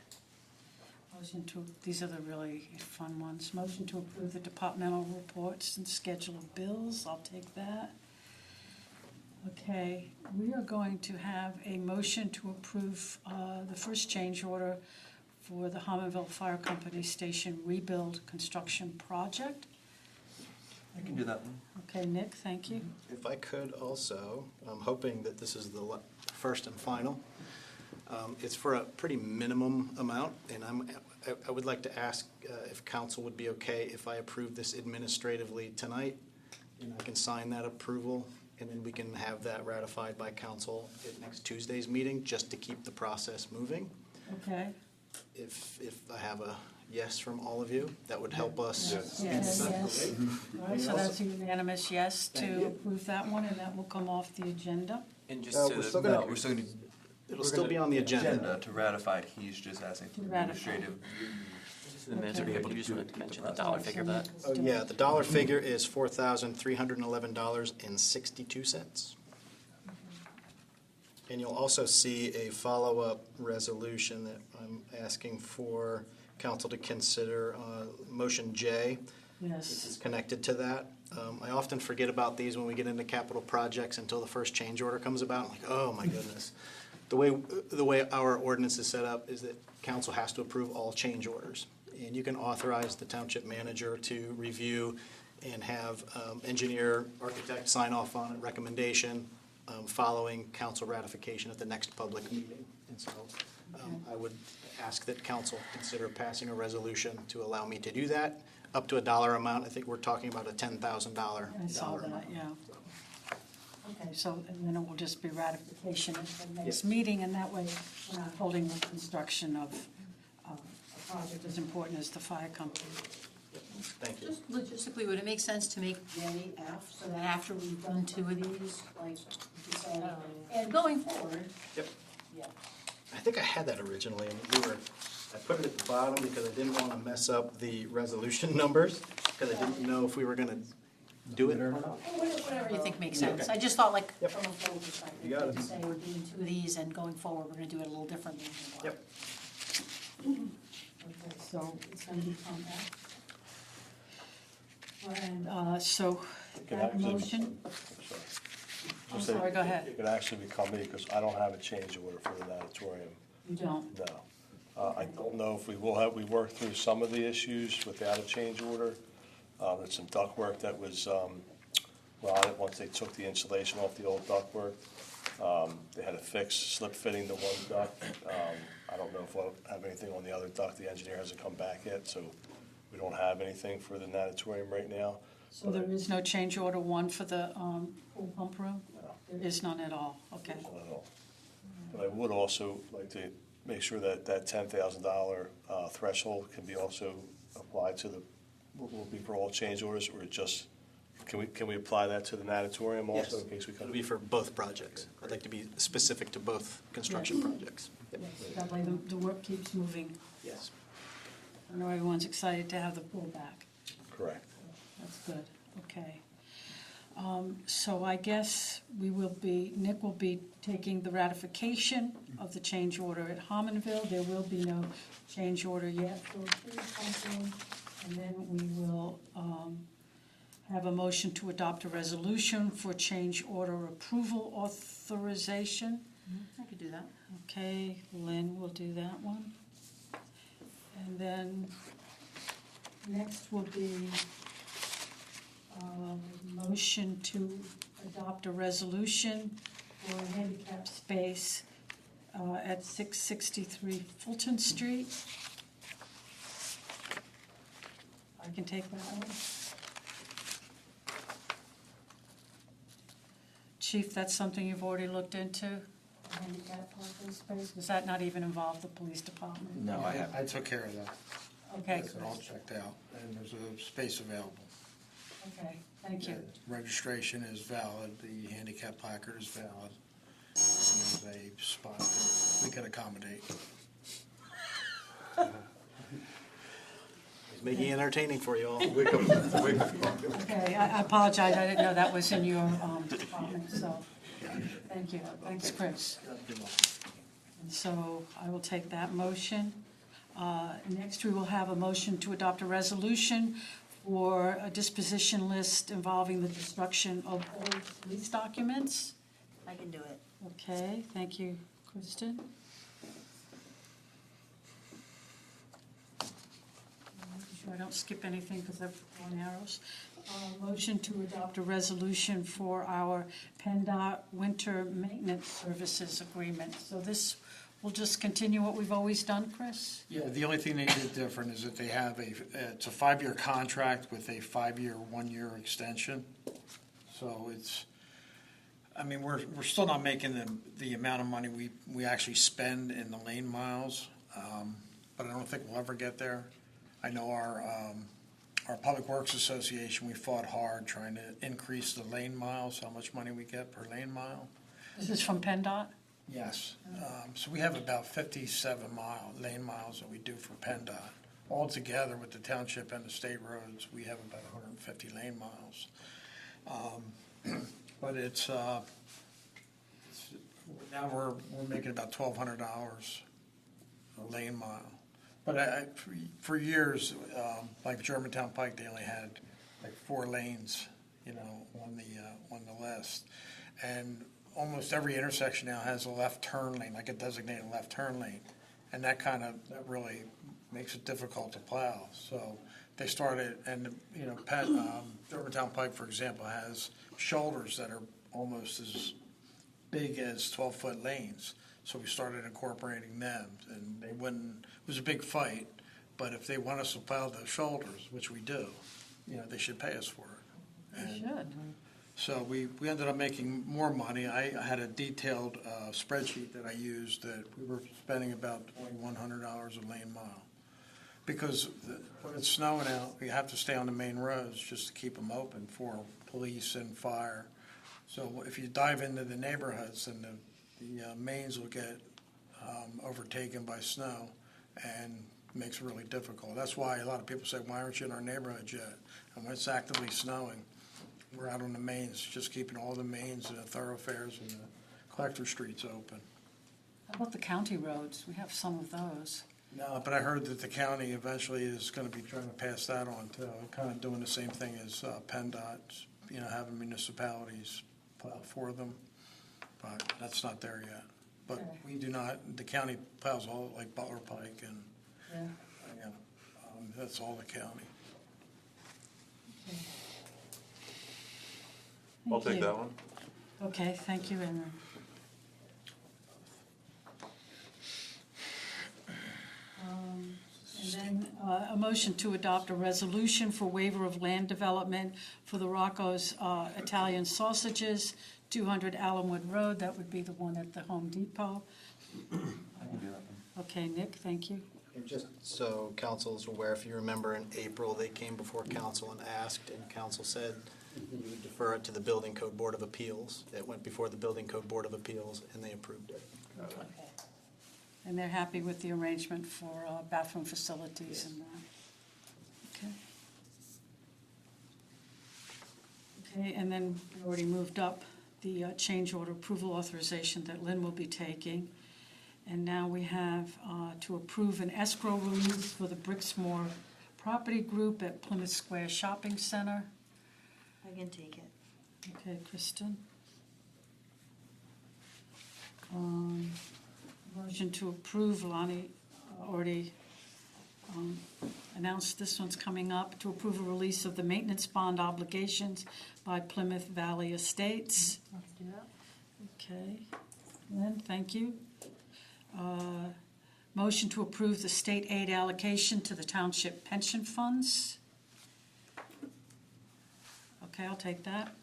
S1: Motion to, these are the really fun ones. Motion to approve the departmental reports and schedule of bills, I'll take that. Okay, we are going to have a motion to approve the first change order for the Harmonville Fire Company Station Rebuild Construction Project.
S17: I can do that one.
S1: Okay, Nick, thank you.
S4: If I could also, I'm hoping that this is the first and final. It's for a pretty minimum amount, and I would like to ask if council would be okay if I approve this administratively tonight, and I can sign that approval, and then we can have that ratified by council at next Tuesday's meeting, just to keep the process moving.
S1: Okay.
S4: If I have a yes from all of you, that would help us.
S1: Yes. All right, so that's a unanimous yes to approve that one, and that will come off the agenda.
S10: And just
S4: we're still gonna-
S17: We're still going to.
S4: It'll still be on the agenda.
S17: To ratify it, he's just asking for administrative.
S10: Just in the minutes, you just wanted to mention the dollar figure of that.
S4: Oh, yeah, the dollar figure is $4,311.62. And you'll also see a follow-up resolution that I'm asking for council to consider, motion J.
S1: Yes.
S4: This is connected to that. I often forget about these when we get into capital projects until the first change order comes about. I'm like, oh my goodness. The way our ordinance is set up is that council has to approve all change orders. And you can authorize the township manager to review and have engineer, architect sign off on it, recommendation, following council ratification at the next public meeting. And so I would ask that council consider passing a resolution to allow me to do that, up to a dollar amount. I think we're talking about a $10,000
S1: I saw
S4: dollar
S1: that,
S4: amount.
S1: yeah. Okay, so, and then it will just be ratification at the next meeting, and that way we're not holding the construction of a project as important as the fire company.
S4: Thank you.
S3: Just logistically, would it make sense to make JF, so that after we've done 2 of these, like, you say, and going forward?
S4: Yep.
S3: Yeah.
S4: I think I had that originally, and I put it at the bottom because I didn't want to mess up the resolution numbers, because I didn't know if we were going to do it or not.
S3: Whatever you think makes sense.
S4: Okay.
S3: I just thought like, from a full perspective,
S4: You got it.
S3: to say we're doing 2 of these, and going forward, we're gonna do it a little differently.
S4: Yep.
S1: Okay, so it's gonna be compact. And so,
S14: It could
S1: that
S14: actually-
S1: motion, I'm
S14: Just say
S1: sorry, go ahead.
S14: It could actually become me, because I don't have a change order for the natatorium.
S1: You don't?
S14: No. I don't know if we will have, we worked through some of the issues without a change order. There's some ductwork that was, once they took the insulation off the old ductwork, they had to fix slip fitting the one duct. I don't know if we'll have anything on the other duct. The engineer hasn't come back yet, so we don't have anything for the natatorium right now.
S1: So there is no change order 1 for the pool pump room? There is none at all, okay.
S14: Not at all. But I would also like to make sure that that $10,000 threshold can be also applied to the, will be for all change orders, or just, can we apply that to the natatorium also,
S4: Yes.
S14: in case we come?
S4: It'll be for both projects. I'd like to be specific to both construction projects. Yep.
S1: Yes, that way the work keeps moving.
S4: Yes.
S1: I know everyone's excited to have the pool back.
S14: Correct.
S1: That's good, okay. So I guess Nick will be taking the ratification of the change order at Harmonville. There will be no change order yet for pool pumping. And then we will have a motion to adopt a resolution for change order approval authorization.
S3: I could do that.
S1: Okay, Lynn will do that one. And then next will be motion to adopt a resolution for a handicap space at 663 Fulton Street. I can take that one. Chief, that's something you've already looked into, a handicap parking space? Does that not even involve the police department?
S16: No, I took care of that.
S1: Okay,
S16: It's all checked out, and there's a space available.
S1: okay, thank you.
S16: Registration is valid, the handicap placard is valid, and there's a spot that we can accommodate.
S4: He's making it entertaining for you all.
S1: Okay, I apologize, I didn't know that was in your department, so, thank you. Thanks, Chris. And so I will take that motion. Next, we will have a motion to adopt a resolution for a disposition list involving the destruction of old police documents.
S3: I can do it.
S1: Okay, thank you, Kristen. Making sure I don't skip anything because I've drawn arrows. Motion to adopt a resolution for our PennDOT winter maintenance services agreement. So this will just continue what we've always done, Chris?
S16: Yeah, the only thing they did different is that they have it's a 5-year contract with a 5-year, 1-year extension. So it's, I mean, we're still not making the amount of money we actually spend in the lane miles, but I don't think we'll ever get there. I know our Public Works Association, we fought hard trying to increase the lane miles, how much money we get per lane mile.
S1: This is from PennDOT?
S16: Yes. So we have about 57 lane miles that we do for PennDOT. Altogether with the township and the state roads, we have about 150 lane miles. But it's Now we're making about $1,200 a lane mile. But for years, like Germantown Pike, they only had like 4 lanes, on the list. And almost every intersection now has a left turn lane, like a designated left turn lane. And that really makes it difficult to plow. So they started, and Germantown Pike, for example, has shoulders that are almost as big as 12-foot lanes. So we started incorporating them, and it was a big fight, but if they want us to plow the shoulders, which we do, they should pay us for it.
S1: They should.
S16: So we ended up making more money. I had a detailed spreadsheet that I used that we were spending about $2,100 a lane mile. Because when it's snowing out, you have to stay on the main roads just to keep them open for police and fire. So if you dive into the neighborhoods, then the mains will get overtaken by snow and makes it really difficult. That's why a lot of people say, why aren't you in our neighborhood yet? And when it's actively snowing, we're out on the mains, just keeping all the mains and the thoroughfares and the collector streets open.
S1: How about the county roads? We have some of those.
S16: No, but I heard that the county eventually is going to be trying to pass that on too, kind of doing the same thing as PennDOT, having municipalities plow for them, but that's not there yet. But we do not, the county plows all, like Butler Pike and, that's all the county.
S9: I'll take that one.
S1: Okay, thank you, Aaron. And then a motion to adopt a resolution for waiver of land development for the Rocco's Italian Sausages, 200 Allenwood Road. That would be the one at the Home Depot.
S4: I can do that one.
S1: Okay, Nick, thank you.
S4: And just so council is aware, if you remember in April, they came before council and asked, and council said you would defer it to the Building Code Board of Appeals. It went before the Building Code Board of Appeals, and they approved it.
S1: Okay. And they're happy with the arrangement for bathroom facilities and that. Okay, and then we already moved up the change order approval authorization that Lynn will be taking. And now we have to approve an escrow release for the Brixmore Property Group at Plymouth Square Shopping Center.
S18: I can take it.
S1: Okay, Kristen. Motion to approve, Lonnie already announced this one's coming up, to approve a release of the maintenance bond obligations by Plymouth Valley Estates.
S3: Let's do that.
S1: Okay, Lynn, thank you. Motion to approve the state aid allocation to the township pension funds. Okay, I'll take that.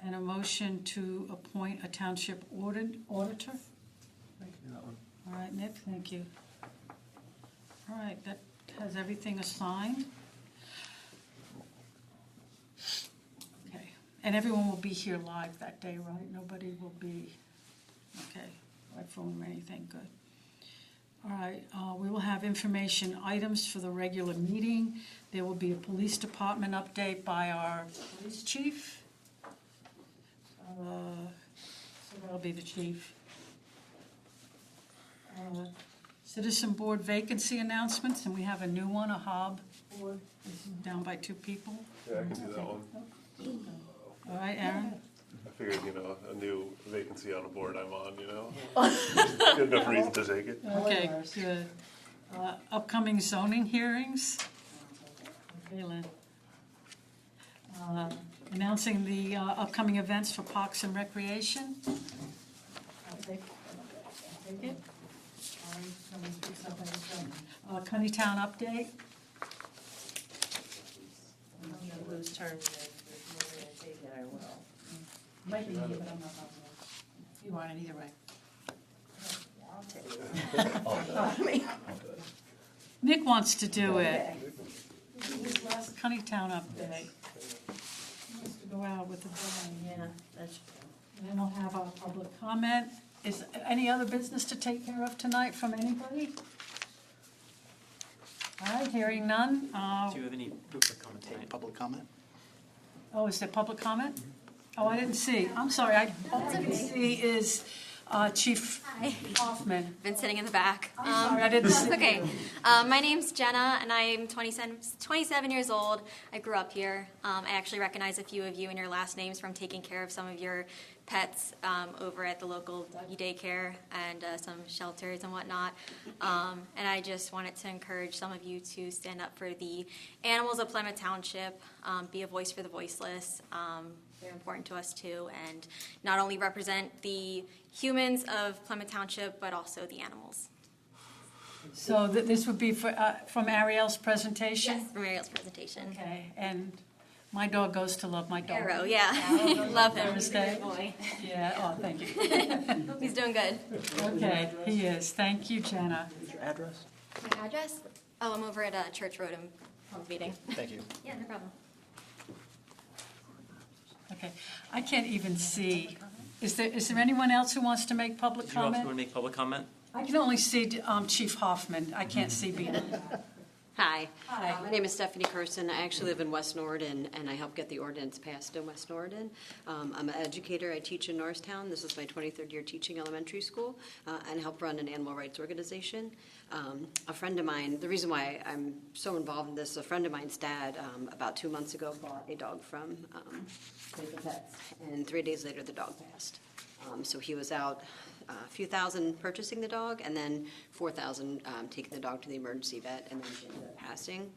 S1: And a motion to appoint a township auditor.
S4: I can do that one.
S1: All right, Nick, thank you. All right, that has everything assigned. Okay, and everyone will be here live that day, right? Nobody will be, okay, right phone or anything, good. All right, we will have information items for the regular meeting. There will be a police department update by our police chief. So that'll be the chief. Citizen board vacancy announcements, and we have a new one, a Hob board, it's down by 2 people.
S9: Yeah, I can do that one.
S1: All right, Aaron?
S9: I figured, a new vacancy on a board I'm on, Good enough reason to take it.
S1: Okay, good. Upcoming zoning hearings. Okay, Lynn. Announcing the upcoming events for Parks and Recreation. I'll take it. Cunnytown update.
S18: I'm gonna lose turn, if you're gonna take it, I will.
S3: Might be me, but I'm not on there. You want it either way.
S18: I'll take it.
S1: Nick wants to do it. His last Cunnytown update. He wants to go out with the band.
S18: Yeah, that's true.
S1: And then we'll have our public comment. Is any other business to take care of tonight from anybody? All right, hearing none.
S10: Do you have any public comment tonight?
S4: Public comment?
S1: Oh, is there public comment? Oh, I didn't see. I'm sorry. All I can see is Chief Hoffman.
S19: Been sitting in the back.
S1: I'm sorry, I didn't see.
S19: It's okay. My name's Jenna, and I'm 27 years old. I grew up here. I actually recognize a few of you and your last names from taking care of some of your pets over at the local doggy daycare and some shelters and whatnot. And I just wanted to encourage some of you to stand up for the animals of Plymouth Township, be a voice for the voiceless. They're important to us too, and not only represent the humans of Plymouth Township, but also the animals.
S1: So this would be from Ariel's presentation?
S19: Yes, from Ariel's presentation.
S1: Okay, and my dog goes to love my dog.
S19: Arrow, yeah. Love him.
S1: Thursday.
S19: Boy.
S1: Yeah, oh, thank you.
S19: He's doing good.
S1: Okay, he is. Thank you, Jenna.
S4: What's your address?
S19: My address? Oh, I'm over at Church Road in public meeting.
S4: Thank you.
S19: Yeah, no problem.
S1: Okay, I can't even see. Is there anyone else who wants to make public
S5: Did you also
S1: comment?
S5: want to make public comment?
S1: I can only see Chief Hoffman. I can't see beyond that.
S20: Hi.
S1: Hi.
S20: My name is Stephanie Curson. I actually live in West Norriton, and I help get the ordinance passed in West Norriton. I'm an educator. I teach in Norristown. This is my 23rd year teaching elementary school, and help run an animal rights organization. A friend of mine, the reason why I'm so involved in this, a friend of mine's dad, about 2 months ago, bought a dog from Quaker Pets, and 3 days later, the dog passed. So he was out a few thousand purchasing the dog, and then 4,000 taking the dog to the emergency vet, and then she ended up passing.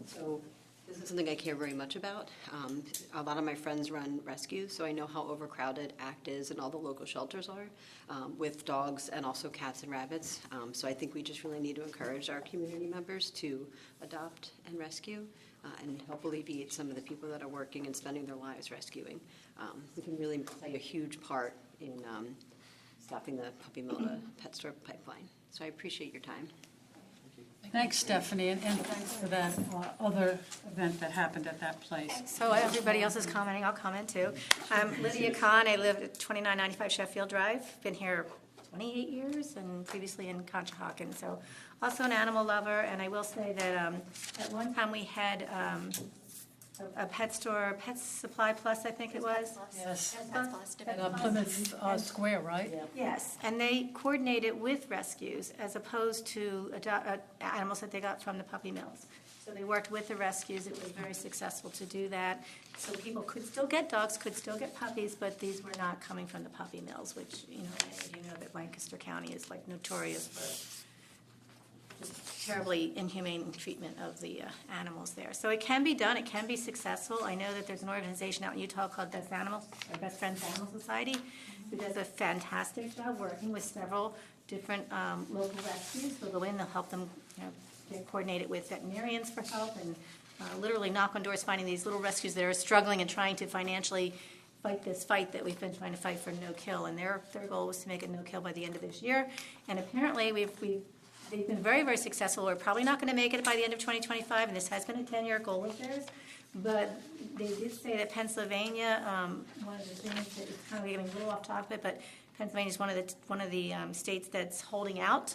S20: So this is something I care very much about. A lot of my friends run rescues, so I know how overcrowded ACT is and all the local shelters are with dogs and also cats and rabbits. So I think we just really need to encourage our community members to adopt and rescue and help alleviate some of the people that are working and spending their lives rescuing. We can really play a huge part in stopping the puppy mill to pet store pipeline. So I appreciate your time.
S1: Thanks, Stephanie, and thanks for that other event that happened at that place.
S21: So everybody else is commenting, I'll comment too. I'm Lydia Kahn, I live at 2995 Sheffield Drive, been here 28 years and previously in Conshohocken, so also an animal lover, and I will say that at one time we had a pet store, Pet Supply Plus, I think it was.
S1: Yes.
S21: Pet Plus.
S1: At Plymouth Square, right?
S21: Yes, and they coordinated with rescues as opposed to animals that they got from the puppy mills. So they worked with the rescues. It was very successful to do that. So people could still get dogs, could still get puppies, but these were not coming from the puppy mills, which, you know that Lancaster County is like notorious for just terribly inhumane treatment of the animals there. So it can be done. It can be successful. I know that there's an organization out in Utah called Best Animals, or Best Friends Animal Society, who does a fantastic job working with several different local rescues. They'll go in, they'll help them, get coordinated with veterinarians for help, and literally knock on doors, finding these little rescues that are struggling and trying to financially fight this fight that we've been trying to fight for no-kill. And their goal was to make it no-kill by the end of this year. And apparently they've been very, very successful. We're probably not going to make it by the end of 2025, and this has been a 10-year goal of theirs. But they did say that Pennsylvania, one of the things that is kind of getting a little off topic, but Pennsylvania is one of the states that's holding out,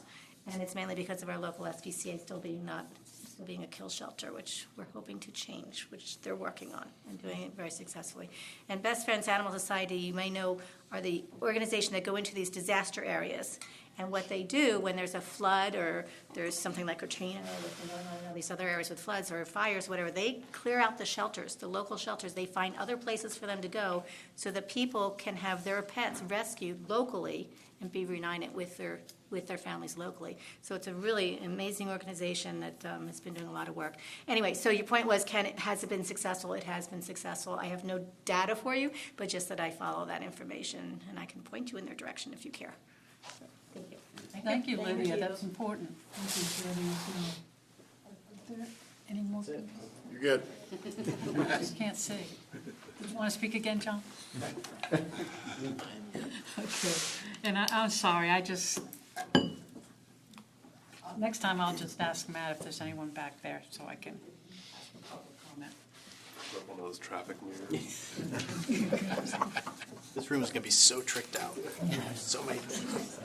S21: and it's mainly because of our local SPCA still being a kill shelter, which we're hoping to change, which they're working on and doing it very successfully. And Best Friends Animal Society, you may know, are the organization that go into these disaster areas. And what they do when there's a flood or there's something like Katrina or these other areas with floods or fires, whatever, they clear out the shelters, the local shelters. They find other places for them to go so that people can have their pets rescued locally and be reunited with their families locally. So it's a really amazing organization that has been doing a lot of work. Anyway, so your point was, has it been successful? It has been successful. I have no data for you, but just that I follow that information, and I can point you in their direction if you care. So, thank you.
S1: Thank you, Lydia. That's important. Thank you, Lydia. Is there any more?
S8: You're good.
S1: I just can't see. Do you want to speak again, John? Okay. And I'm sorry, next time I'll just ask Matt if there's anyone back there so I can comment.
S9: One of those traffic mirrors.
S4: This room is going to be so tricked out. So many things.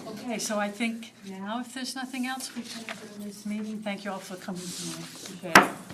S1: Okay, so I think now if there's nothing else, we can adjourn this meeting. Thank you all for coming tonight. Appreciate it.